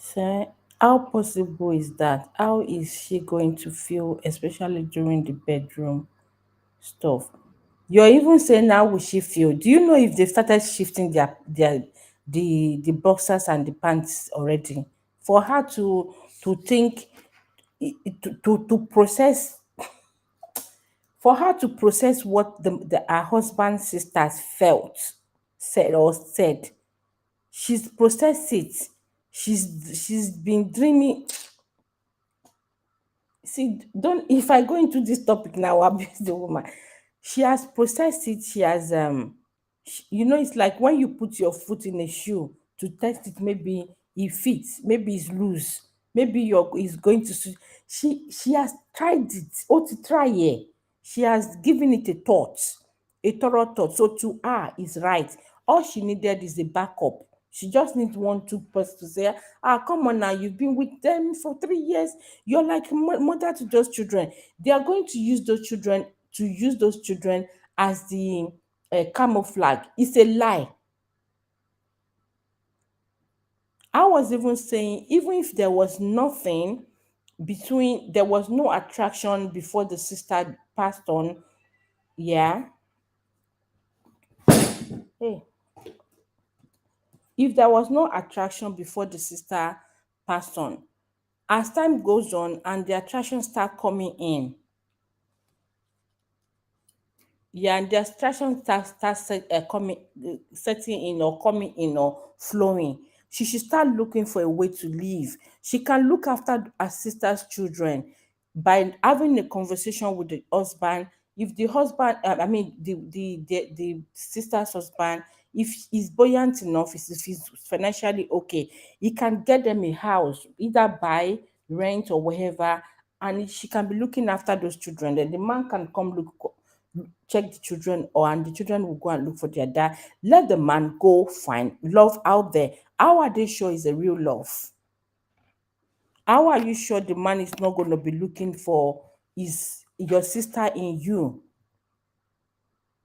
So, how possible is that? How is she going to feel, especially during the bedroom stuff? You're even saying how will she feel? Do you know if they started shifting the boxers and the pants already? For her to think to process, for her to process what her husband's sisters felt, said, she's processed it. She's been dreaming. See, don't, if I go into this topic now, I'll abuse the woman. She has processed it. She has it's like when you put your foot in a shoe to test it, maybe it fits, maybe it's loose, maybe you're is going to she has tried it. Oh, to try it. She has given it a thought, a thorough thought. So to her is right. All she needed is a backup. She just needs one, two person to say, come on now, you've been with them for 3 years. You're like mother to those children. They are going to use those children as the camouflage. It's a lie. I was even saying, even if there was nothing there was no attraction before the sister passed on. Yeah. Hey, if there was no attraction before the sister passed on, as time goes on and the attraction start coming in, yeah, and the distraction setting in or coming in or flowing. She should start looking for a way to live. She can look after her sister's children by having a conversation with the husband. If the husband, I mean the sister's husband, if he's buoyant enough, if he's financially okay, he can get them a house, either buy, rent, or whatever, and she can be looking after those children. Then the man can come check the children, or and the children will go and look for their dad. Let the man go find love out there. How are they sure is a real love? How are you sure the man is not going to be looking for is your sister in you?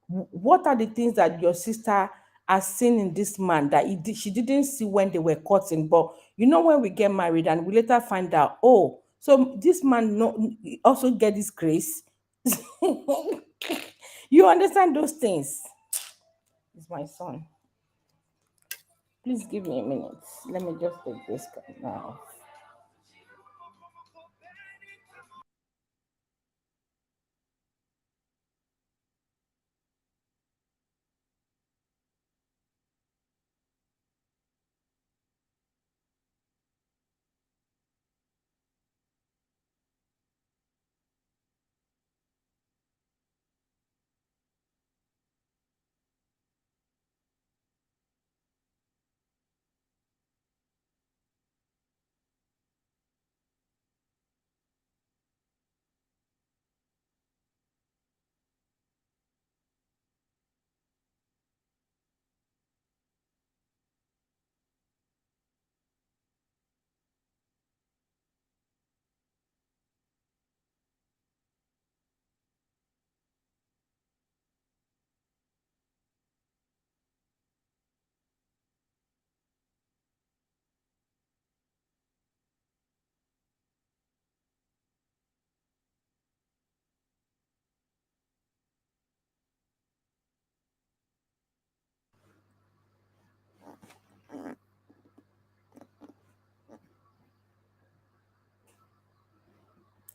What are the things that your sister has seen in this man that she didn't see when they were courting? But when we get married and we later find out, oh, so this man also get this grace. You understand those things? It's my son. Please give me a minute. Let me just take this now.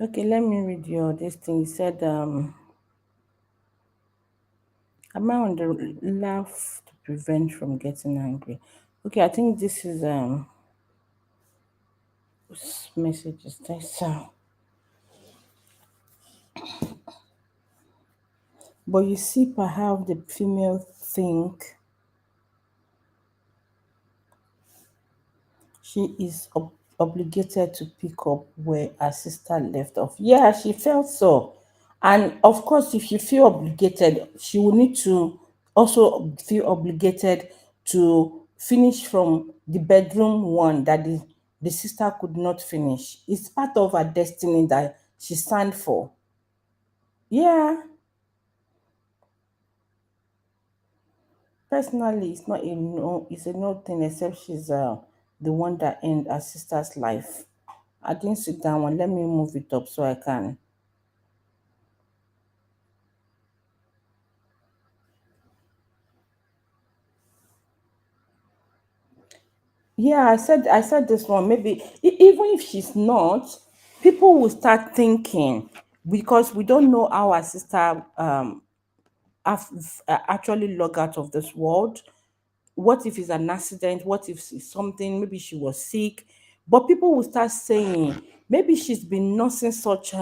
Okay, let me read your this thing. He said, am I on the laugh to prevent from getting angry? Okay, I think this is whose message is this. But you see, perhaps the female think She is obligated to pick up where her sister left off. Yeah, she felt so. And of course, if you feel obligated, she will need to also feel obligated to finish from the bedroom one that the sister could not finish. It's part of her destiny that she signed for. Yeah, personally, it's not a no, it's a no thing except she's the one that end her sister's life. I didn't sit down one. Let me move it up so I can. Yeah, I said this one. Maybe even if she's not, people will start thinking because we don't know how our sister actually log out of this world. What if it's an accident? What if it's something? Maybe she was sick. But people will start saying maybe she's been nursing such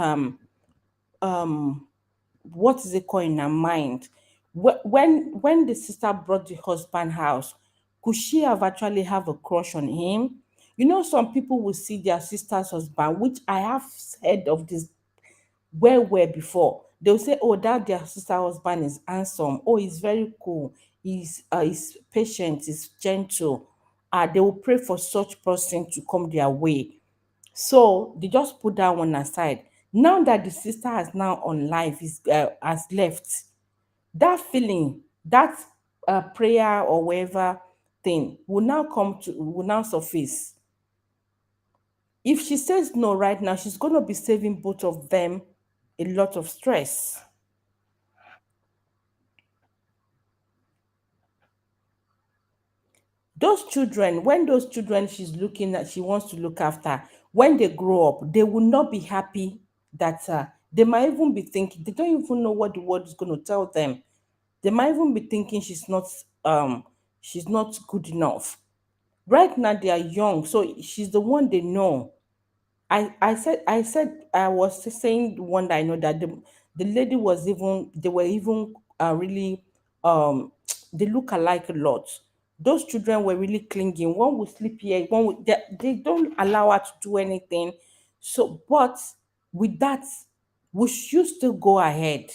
what is it called in her mind. When the sister brought the husband house, could she have actually have a crush on him? You know, some people will see their sister's husband, which I have heard of this where before. They'll say, oh, that their sister husband is handsome. Oh, he's very cool. He's patient, he's gentle. They will pray for such person to come their way. So they just put that one aside. Now that the sister has now on life is has left, that feeling, that prayer or whatever thing will now surface. If she says no right now, she's gonna be saving both of them a lot of stress. Those children, when those children she's looking at, she wants to look after, when they grow up, they will not be happy that they might even be thinking, they don't even know what the world is going to tell them. They might even be thinking she's not good enough. Right now they are young, so she's the one they know. I was saying the one that I know that the lady was even they were even really they look alike a lot. Those children were really clinging. One would sleep here, they don't allow her to do anything. So, but with that, we should still go ahead.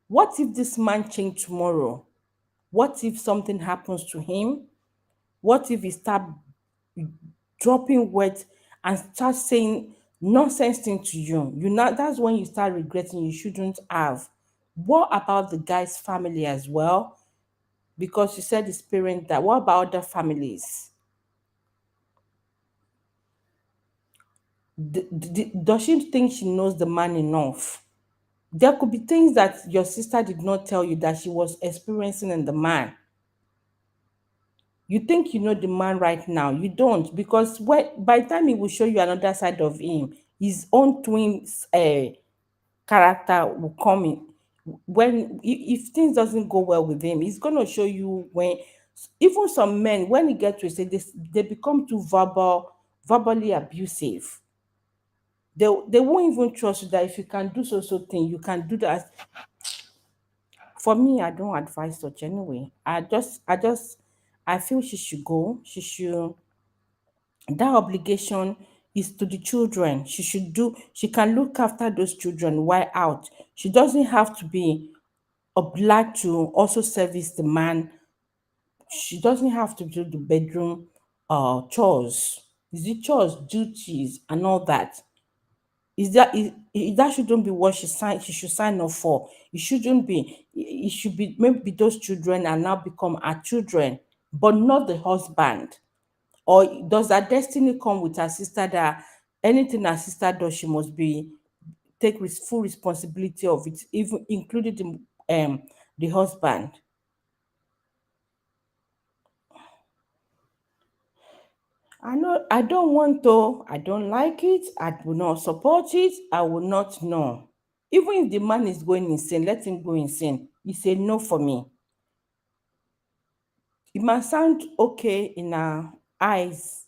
What if this man changed tomorrow? What if something happens to him? What if he start dropping words and start saying nonsense thing to you? You know that's when you start regretting you shouldn't have. What about the guy's family as well? Because you said his parents that. What about other families? Does she think she knows the man enough? There could be things that your sister did not tell you that she was experiencing in the man. You think you know the man right now. You don't, because by the time he will show you another side of him, his own twin character will come in. When if things doesn't go well with him, he's gonna show you when. Even some men, when he get to a stage, they become too verbally abusive. They won't even trust you that if you can do so thing, you can do that. For me, I don't advise such anyway. I feel she should go. That obligation is to the children. She can look after those children while out. She doesn't have to be obliged to also service the man. She doesn't have to do the bedroom chores. Is it chores, duties, and all that? That shouldn't be what she should sign up for. It shouldn't be. It should be maybe those children are now become her children, but not the husband. Or does her destiny come with her sister that anything her sister does, she must be take full responsibility of it, even including the husband? I know I don't want to, I don't like it, I will not support it, I will not know. Even if the man is going insane, let him go insane. It's a no for me. It might sound okay in her eyes,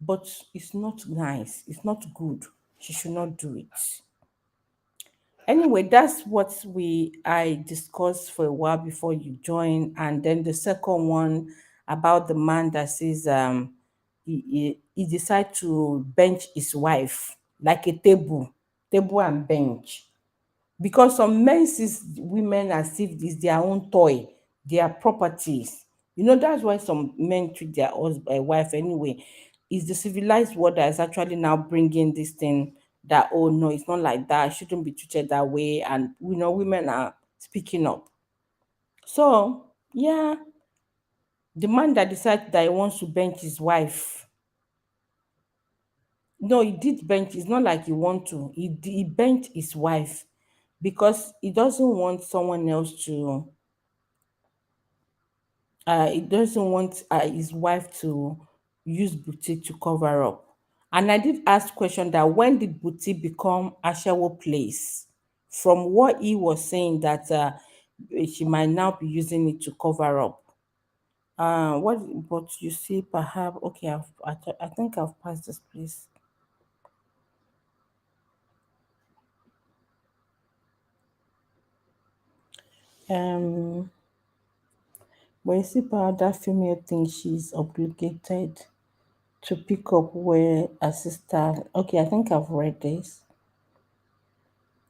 but it's not nice. It's not good. She should not do it. Anyway, that's what we I discussed for a while before you join, and then the second one about the man that says he decide to bench his wife like a table and bench, because some men sees women as if it's their own toy, their properties. That's why some men treat their husband, wife anyway. Is the civilized world that is actually now bringing this thing that, oh no, it's not like that. It shouldn't be treated that way, and women are speaking up. So yeah, the man that decides that he wants to bench his wife, no, he did bench. It's not like he want to. He benched his wife because he doesn't want someone else to he doesn't want his wife to use boutique to cover up. And I did ask question that when did boutique become a shower place? From what he was saying that she might now be using it to cover up. What? But you see, perhaps okay. I think I've passed this place. Um, but you see, perhaps that female thinks she's obligated to pick up where a sister. Okay, I think I've read this.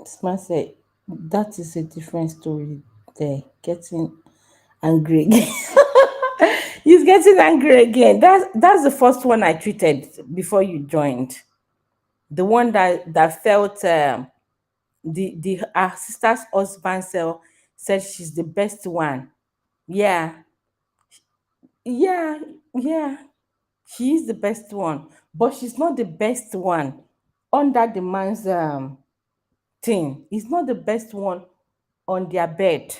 Smart said that is a different story there. Getting angry again. He's getting angry again. That's the first one I treated before you joined. The one that felt the our sister's husband said she's the best one. Yeah, yeah, yeah. She is the best one, but she's not the best one under the man's thing. He's not the best one on their bed.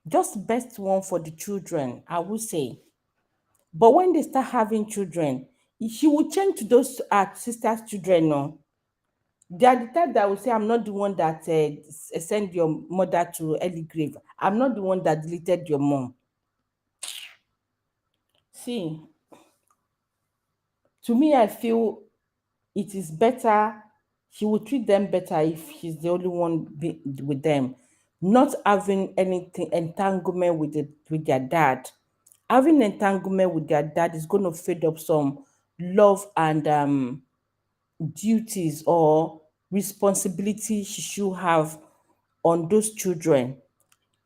Just best one for the children, I would say. But when they start having children, she will change to those sisters' children. No, they are the type that will say, "I'm not the one that sent your mother to early grave. I'm not the one that deleted your mom." See, to me, I feel it is better. She will treat them better if she's the only one with them, not having anything entanglement with their dad. Having entanglement with their dad is going to feed up some love and duties or responsibility she should have on those children,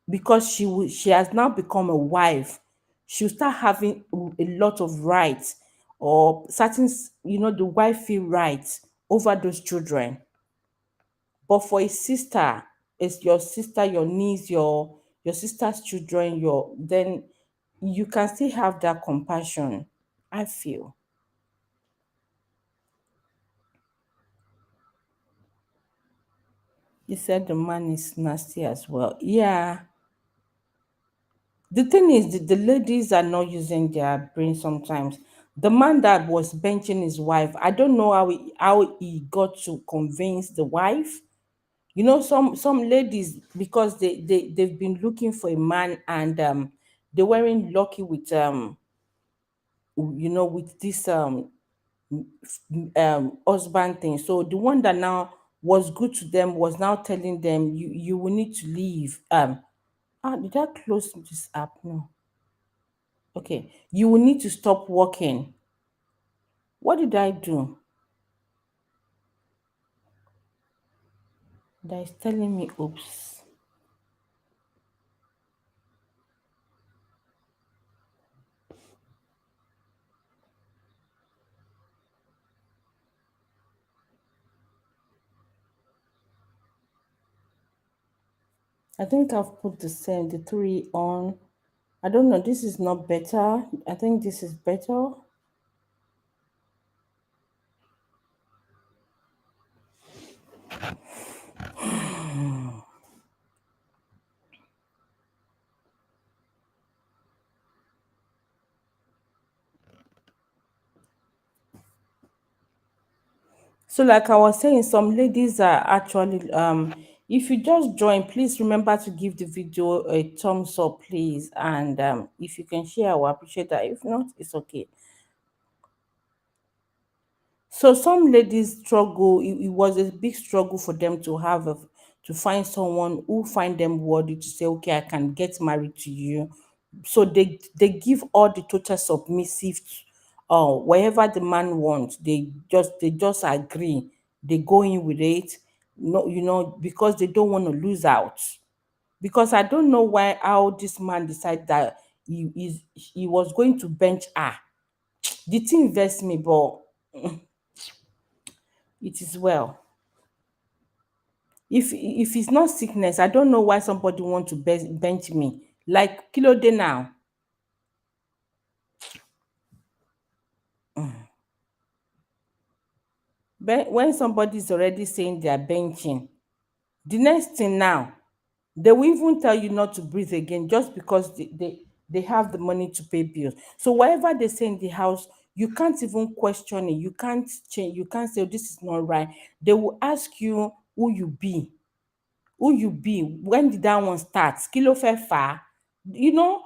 because she has now become a wife. She'll start having a lot of rights, or certain the wifey rights over those children. But for a sister, it's your sister, your niece, your sister's children, your then you can still have that compassion, I feel. You said the man is nasty as well. Yeah. The thing is, the ladies are not using their brain sometimes. The man that was benching his wife, I don't know how he got to convince the wife. Some ladies, because they've been looking for a man, and they weren't lucky with with this husband thing. So the one that now was good to them was now telling them, you will need to leave. Did I close this app? No. Okay, you will need to stop working. What did I do? That is telling me, oops. I think I've put the three on. I don't know. This is not better. I think this is better. So, like I was saying, some ladies are actually if you just join, please remember to give the video a thumbs up, please. And if you can share, I will appreciate that. If not, it's okay. So some ladies struggle. It was a big struggle for them to find someone who find them worthy to say, okay, I can get married to you, So they give all the total submissive, wherever the man wants, they just agree, they go in with it. No, because they don't want to lose out. Because I don't know why how this man decided that he was going to bench her. The thing vex me, but it is well. If it's not sickness, I don't know why somebody want to bench me. Like kilo day now. When somebody is already saying they are benching, the next thing now, they will even tell you not to breathe again just because they have the money to pay bills. So whatever they say in the house, you can't even question it. You can't change. You can't say, oh, this is not right. They will ask you who you be, when did that one start, kilo fefa, you know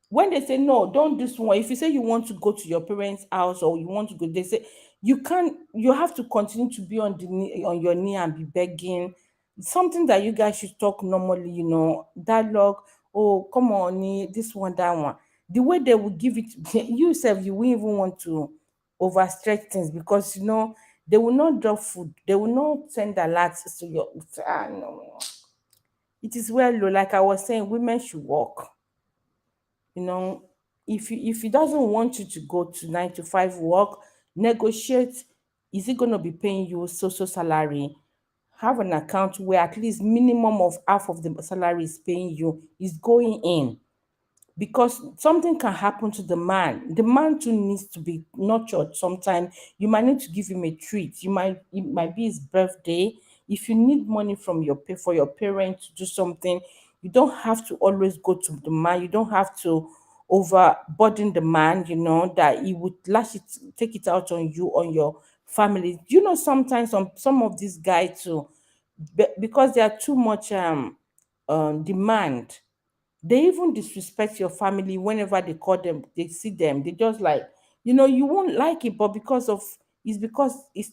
when they say no, don't do this one. If you say you want to go to your parents house or you want to go, they say you can't, you have to continue to be on your knee and be begging. Something that you guys should talk normally, dialogue. Oh, come on, this one, that one. The way they will give it, you self, you won't even want to overstretch things, because they will not drop food, they will not send alerts to your, no. It is well low, like I was saying, women should work. you know if he doesn't want you to go to 9 to 5 work, negotiate. Is he going to be paying you social salary? Have an account where at least minimum of half of the salary is paying you, is going in, because something can happen to the man. The man too needs to be nurtured. Sometimes you might need to give him a treat. It might be his birthday. If you need money from for your parents to do something, you don't have to always go to the man. You don't have to overburden the man, that he would take it out on you, on your family. Sometimes some of these guys too, because they are too much demand, they even disrespect your family. Whenever they call them, they see them, they just like, you won't like it, but because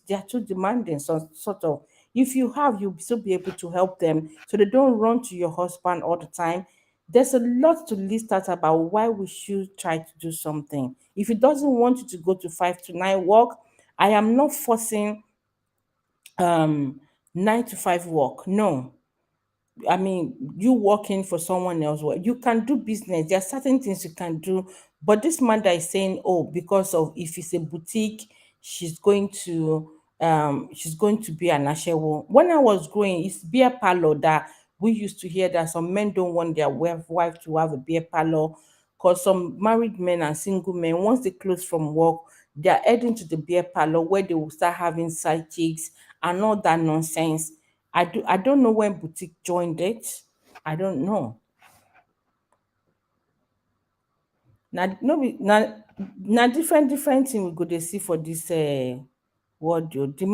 they're too demanding. So sort of, if you have, you'll still be able to help them, so they don't run to your husband all the time. There's a lot to list out about why we should try to do something. If he doesn't want you to go to 5 to 9 work, I am not forcing 9 to 5 work. No, I mean, you working for someone else, well, you can do business. There are certain things you can do. But this man that is saying, oh, because of, if it's a boutique, she's going to be an ashewo. When I was growing, it's beer parlor that we used to hear that some men don't want their wife to have a beer parlor, because some married men and single men, once they close from work, they are heading to the beer parlor where they will start having side chicks and all that nonsense. I don't know when boutique joined it. I don't know. Now no be na different thing we go dey see for this world o. The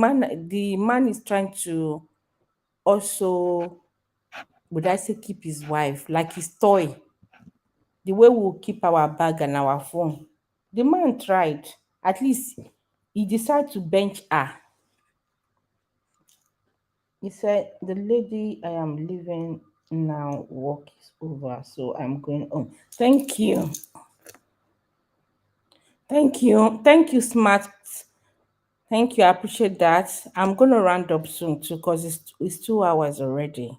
man is trying to also, would I say, keep his wife like his toy, the way we will keep our bag and our phone. The man tried. At least he decided to bench her. He said, the lady I am leaving now, work is over, so I'm going home. Thank you. Thank you. Thank you, Smart. Thank you. I appreciate that. I'm going to round up soon too, because it's 2 hours already.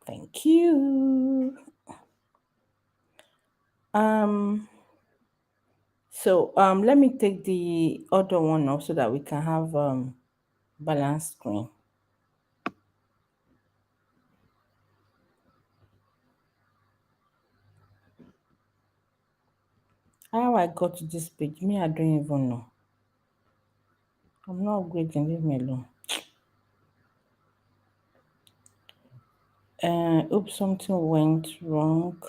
Thank you. Um, let me take the other one off so that we can have balanced screen. How I got to this page, me, I don't even know. I'm not upgrading, leave me alone. Oops, something went wrong.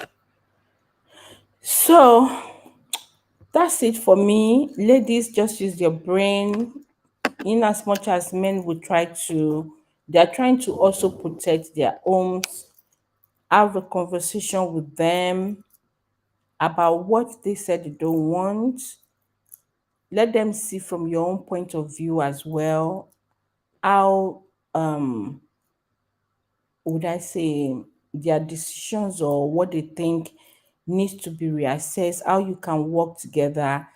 So that's it for me. Ladies, just use your brain. In as much as men would they are trying to also protect their homes. Have a conversation with them about what they said they don't want. Let them see from your own point of view as well how would I say, their decisions or what they think needs to be reassessed, how you can work together,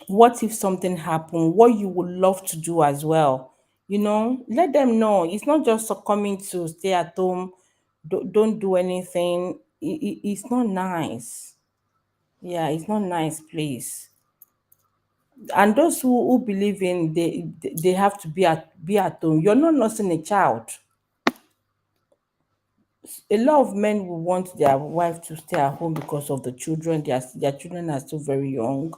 what if something happened, what you would love to do as well. Let them know it's not just succumbing to stay at home, don't do anything. It's not nice. Yeah, it's not nice, please. And those who believe in they have to be at home, you're not nursing a child. A lot of men will want their wife to stay at home because of the children. Their children are still very young.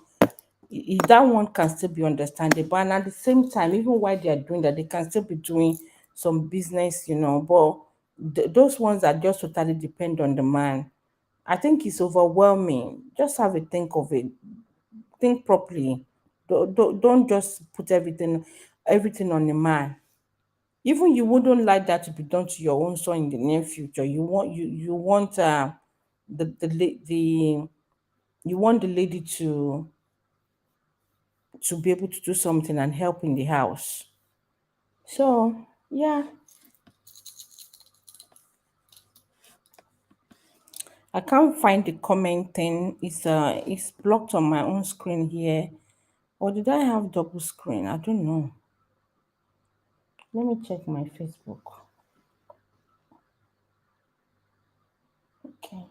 That one can still be understandable, and at the same time, even while they are doing that, they can still be doing some business, but those ones that just totally depend on the man, I think it's overwhelming. Just have a think of it. Think properly. Don't just put everything on the man. Even you wouldn't like that to be done to your own son in the near future. You want the you want the lady to be able to do something and help in the house. So yeah, I can't find the comment thing. It's blocked on my own screen here. Or did I have double screen? I don't know. Let me check my Facebook. Okay.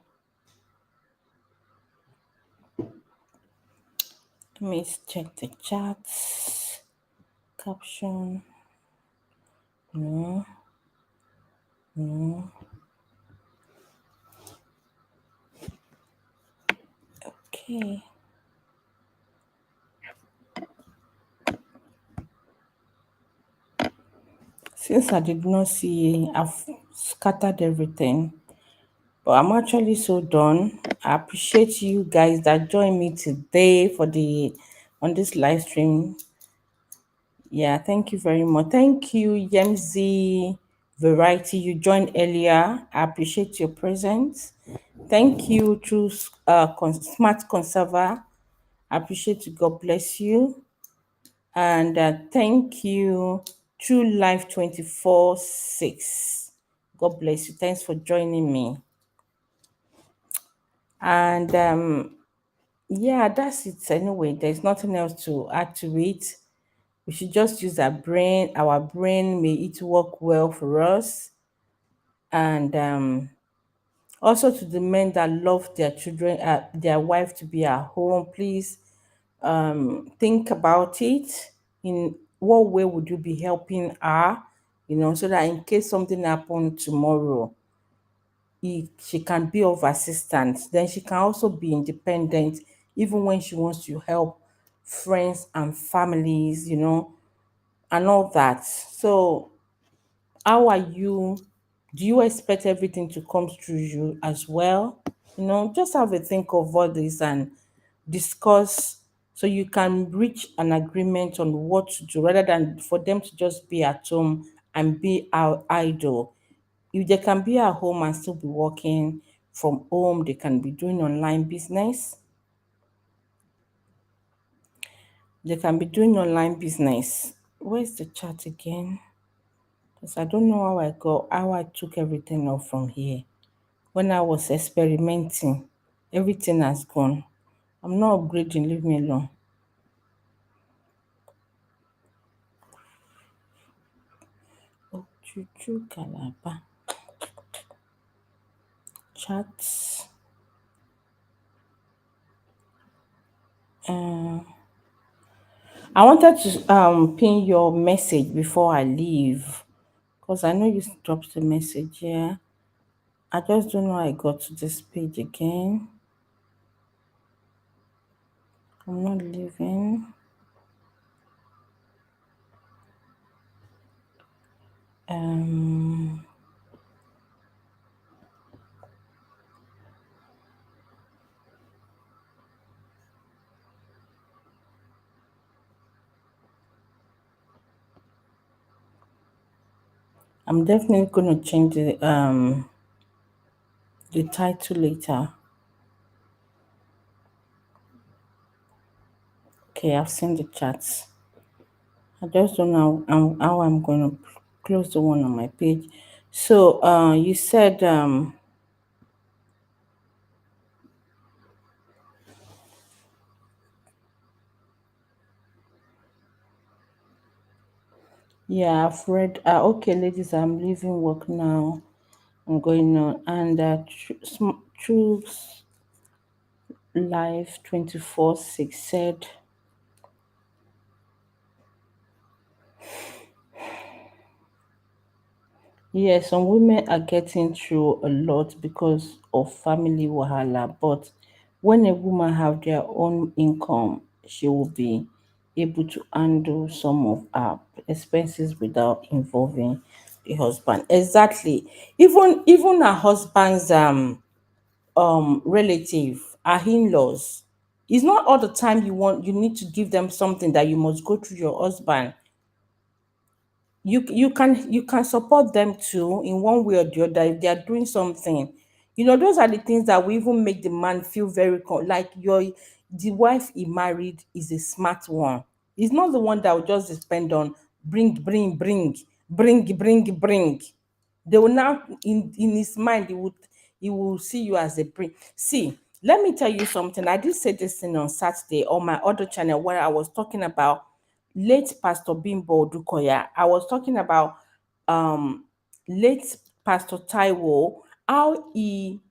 Let me check the chats. Caption. No, no. Okay. Since I did not see, I've scattered everything. But I'm actually so done. I appreciate you guys that joined me today for the on this live stream. Yeah, thank you very much. Thank you, Yemzi Variety. You joined earlier. I appreciate your presence. Thank you, True Smart Conserver. I appreciate you. God bless you. And thank you, True Life 24/6. God bless you. Thanks for joining me. And yeah, that's it. Anyway, there's nothing else to add to it. We should just use our brain. Our brain may it work well for us. And also to the men that love their children, their wife to be at home, please think about it. In what way would you be helping her? So that in case something happened tomorrow, she can be of assistance. Then she can also be independent, even when she wants to help friends and families, and all that. So, how are you? Do you expect everything to come through you as well? Just have a think of all this and discuss so you can reach an agreement on what to do rather than for them to just be at home and be idle. If they can be at home and still be working from home, they can be doing online business. They can be doing online business. Where's the chat again? Because I don't know how I took everything off from here. When I was experimenting, everything has gone. I'm not upgrading, leave me alone. Oh, Chuchu Kalaba. Chats. I wanted to pin your message before I leave because I know you dropped the message here. I just don't know how I got to this page again. I'm not leaving. Um, I'm definitely gonna change the title later. Okay, I've seen the chats. I just don't know how I'm gonna close the one on my page. So you said yeah, I've read. Okay, ladies, I'm leaving work now. I'm going on, and Truth Life 24/6 said, yes, some women are getting through a lot because of family wahala, but when a woman have their own income, she will be able to handle some of her expenses without involving the husband. Exactly. Even her husband's relative, her in-laws. It's not all the time you need to give them something that you must go through your husband. You can support them too in one way or the other if they are doing something. Those are the things that will even make the man feel very like the wife he married is a smart one. He's not the one that will just depend on bring. They will now in his mind he will see you as a bring. See, let me tell you something. I did say this thing on Saturday on my other channel where I was talking about late Pastor Bimbo Dukoya. I was talking about um late Pastor Taiwo, how he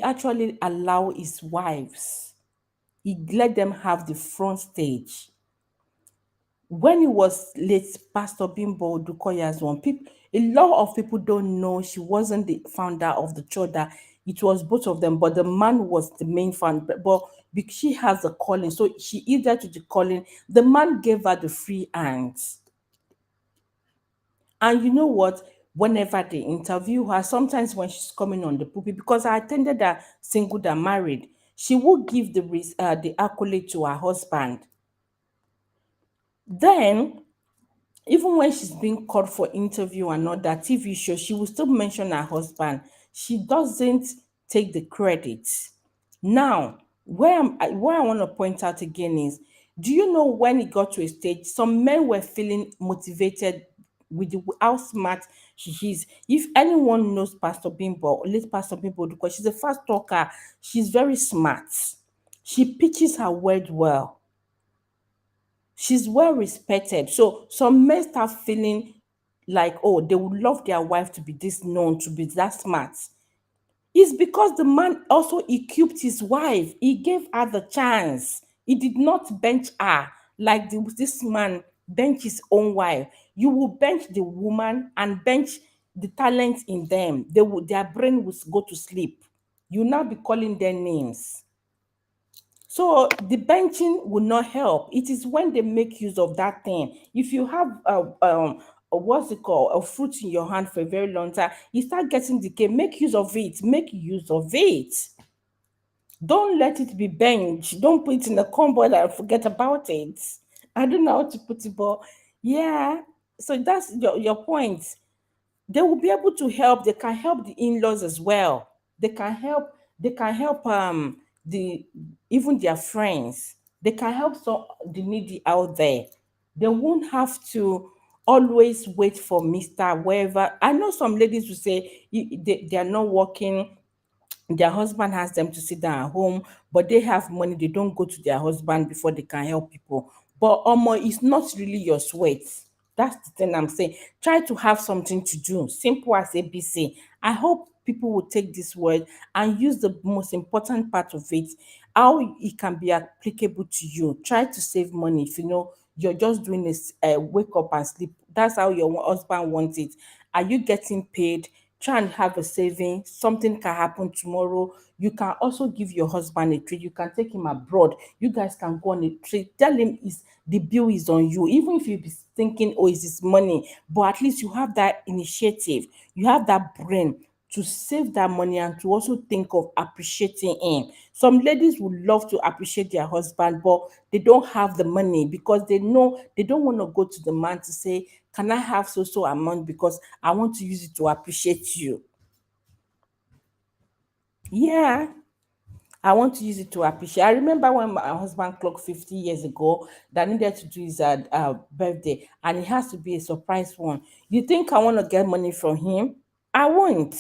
actually allow his wives, he let them have the front stage. When it was late Pastor Bimbo Dukoya's one, people, a lot of people don't know she wasn't the founder of the church, that it was both of them, but the man was the main founder. But because she has a calling, so she either to the calling, the man gave her the free hands. And you know what? Whenever they interview her, sometimes when she's coming on the pulpit, because I attended that single that married, she would give the accolade to her husband. Then even when she's being called for interview and all that TV show, she will still mention her husband. She doesn't take the credit. Now, where I want to point out again is, do you know when it got to a stage, some men were feeling motivated with how smart she is. If anyone knows Pastor Bimbo, late Pastor Bimbo, because she's a fast talker, she's very smart. She pitches her word well. She's well respected. So some men start feeling like, oh, they would love their wife to be this known, to be that smart. It's because the man also equipped his wife. He gave her the chance. He did not bench her like this man bench his own wife. You will bench the woman and bench the talent in them. Their brain will go to sleep. You now be calling their names. So the benching will not help. It is when they make use of that thing. If you have what's it called, a fruit in your hand for a very long time, you start getting decay. Make use of it. Make use of it. Don't let it be benched. Don't put it in a cupboard and forget about it. I don't know how to put it, but yeah. So that's your point. They will be able to help. They can help the in-laws as well. They can help the even their friends. They can help the needy out there. They won't have to always wait for Mr. Wherever. I know some ladies will say they are not working, their husband has them to sit down at home, but they have money, they don't go to their husband before they can help people. But it's not really your sweat. That's the thing I'm saying. Try to have something to do, simple as ABC. I hope people will take this word and use the most important part of it, how it can be applicable to you. Try to save money. If you know you're just doing this, wake up and sleep, that's how your husband wants it. Are you getting paid? Try and have a saving. Something can happen tomorrow. You can also give your husband a treat. You can take him abroad. You guys can go on a trip. Tell him is the bill is on you. Even if you be thinking, oh, is this money? But at least you have that initiative. You have that brain to save that money and to also think of appreciating him. Some ladies would love to appreciate their husband, but they don't have the money because they know they don't want to go to the man to say, can I have so amount because I want to use it to appreciate you. Yeah. I want to use it to appreciate. I remember when my husband clocked 50 years ago that I needed to do his birthday, and it has to be a surprise one. You think I want to get money from him? I won't.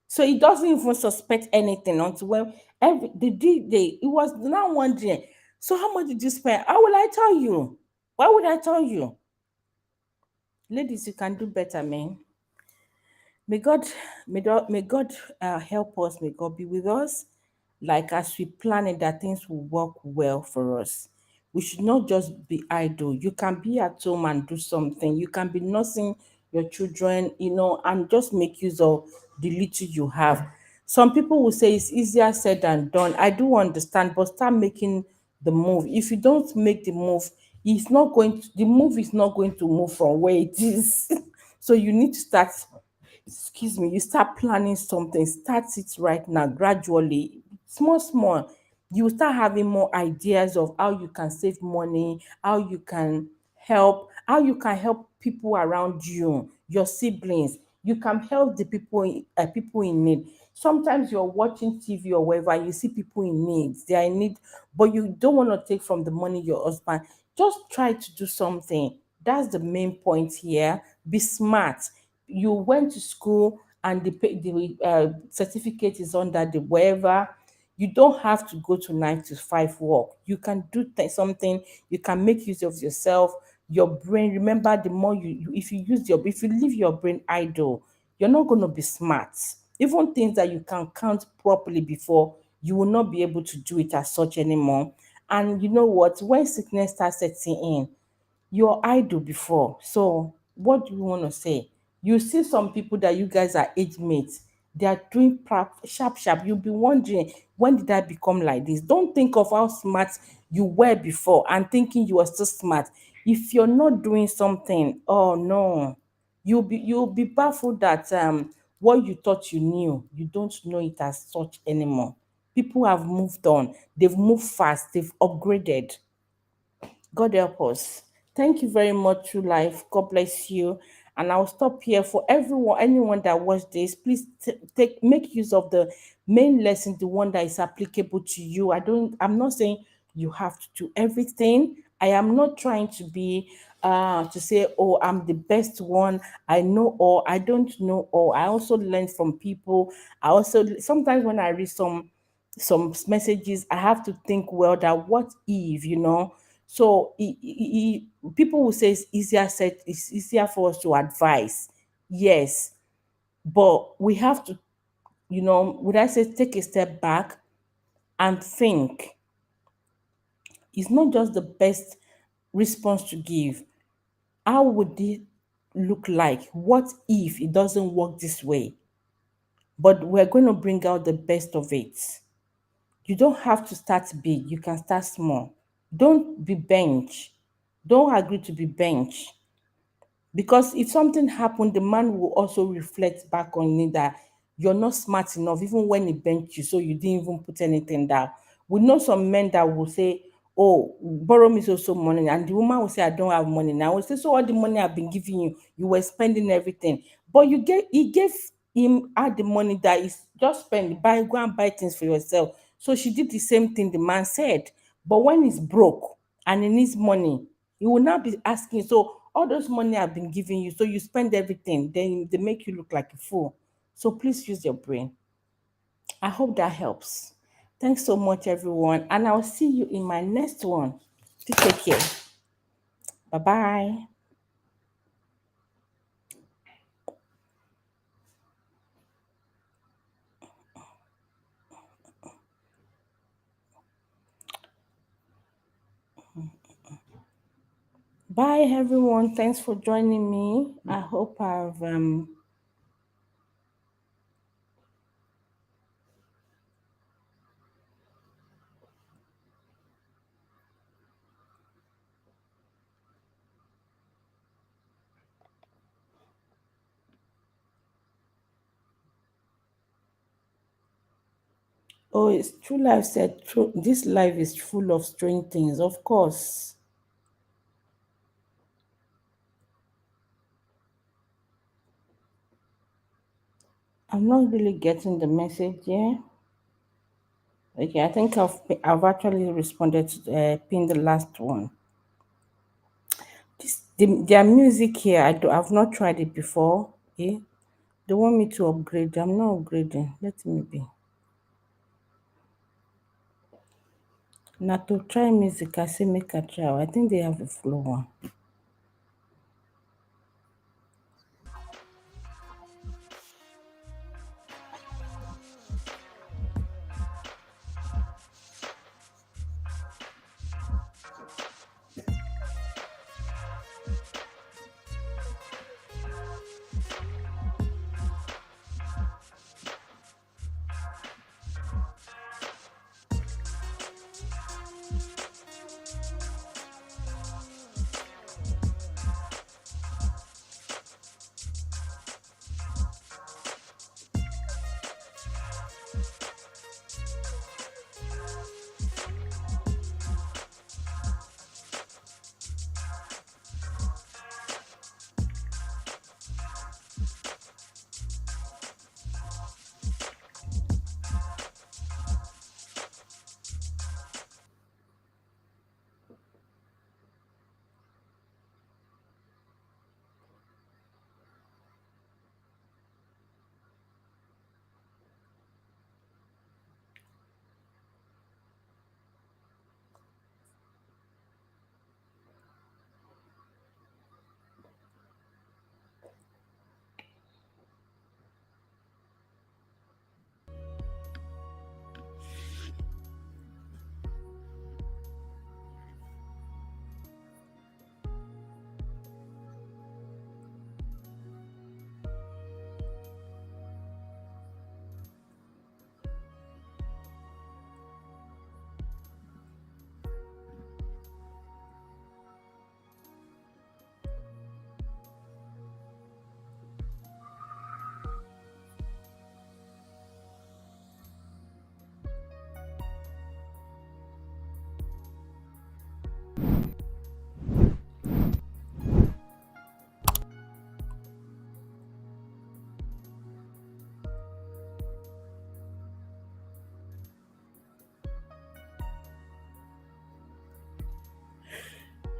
So he doesn't even suspect anything until when the day he was now wondering. So how much did you spend? How will I tell you? Why would I tell you? Ladies, you can do better, man. May God, may God help us. May God be with us. Like as we plan it, that things will work well for us. We should not just be idle. You can be at home and do something. You can be nursing your children, and just make use of the little you have. Some people will say it's easier said than done. I do understand, but start making the move. If you don't make the move, the move is not going to move from where it is. So you need to start, excuse me, you start planning something, start it right now, gradually, small small. You will start having more ideas of how you can save money, how you can help people around you, your siblings. You can help the people in need. Sometimes you're watching TV or wherever, you see people in need, they are in need, but you don't want to take from the money your husband. Just try to do something. That's the main point here. Be smart. You went to school and the certificate is under the wherever. You don't have to go to 9 to 5 work. You can do something. You can make use of yourself, your brain. Remember, the more if you leave your brain idle, you're not going to be smart. Even things that you can count properly before, you will not be able to do it as such anymore. And you know what? When sickness starts setting in, you're idle before. So what do you want to say? You see some people that you guys are age mates, they are doing sharp, sharp. You'll be wondering, when did I become like this? Don't think of how smart you were before and thinking you are still smart. If you're not doing something, oh no, you'll be baffled that what you thought you knew, you don't know it as such anymore. People have moved on, they've moved fast, they've upgraded. God help us. Thank you very much, True Life. God bless you. And I'll stop here. For anyone that watched this, please make use of the main lesson, the one that is applicable to you. I'm not saying you have to do everything. I am not trying to be to say, oh, I'm the best one. I know all. I don't know all. I also learn from people. I also sometimes when I read some messages, I have to think, well, that what if, so people will say it's easier for us to advise. Yes, but we have to, would I say, take a step back and think. It's not just the best response to give. How would it look like? What if it doesn't work this way? But we're going to bring out the best of it. You don't have to start big, you can start small. Don't be bench. Don't agree to be bench. Because if something happened, the man will also reflect back on it that you're not smart enough, even when he bent you, so you didn't even put anything down. We know some men that will say, oh, borrow me so money. And the woman will say, I don't have money now. I will say, so all the money I've been giving you, you were spending everything. But he gave him all the money that is just spend, go and buy things for yourself. So she did the same thing the man said. But when he's broke and he needs money, he will now be asking, so all those money I've been giving you, so you spend everything, then they make you look like a fool. So please use your brain. I hope that helps. Thanks so much, everyone. And I'll see you in my next one. Take care. Bye bye. Bye, everyone. Thanks for joining me. I hope oh, it's True Life said, true, this life is full of strange things. Of course. I'm not really getting the message here. Okay, I think I've actually responded to pin the last one. Their music here, I've not tried it before. Okay, they want me to upgrade. I'm not upgrading. Let me be. Now to try music, I say make a try. I think they have a flow one.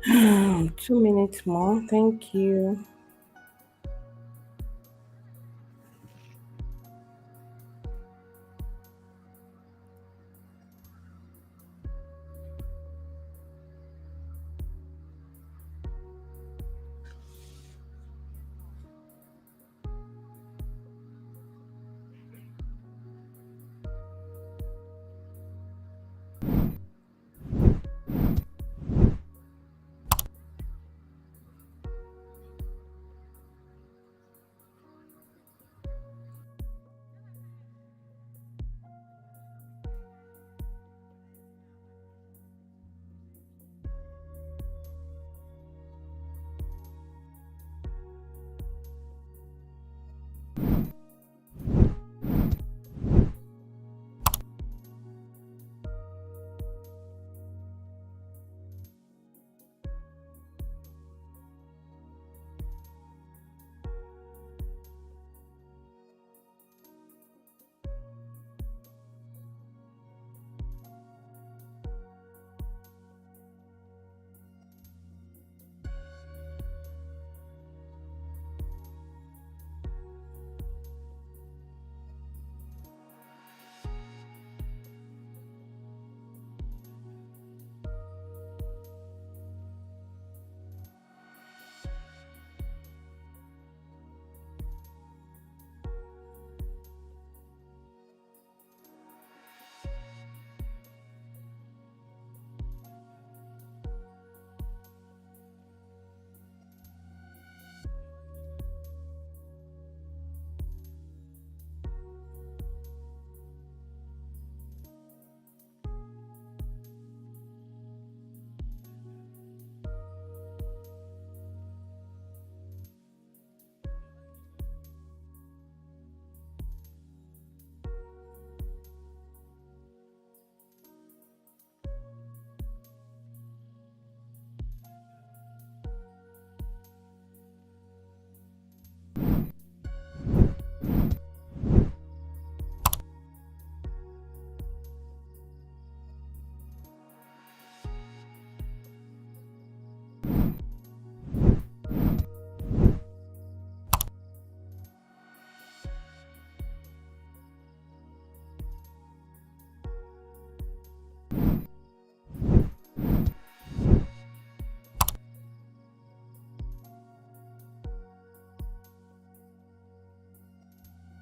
Hmm, 2 minutes more. Thank you.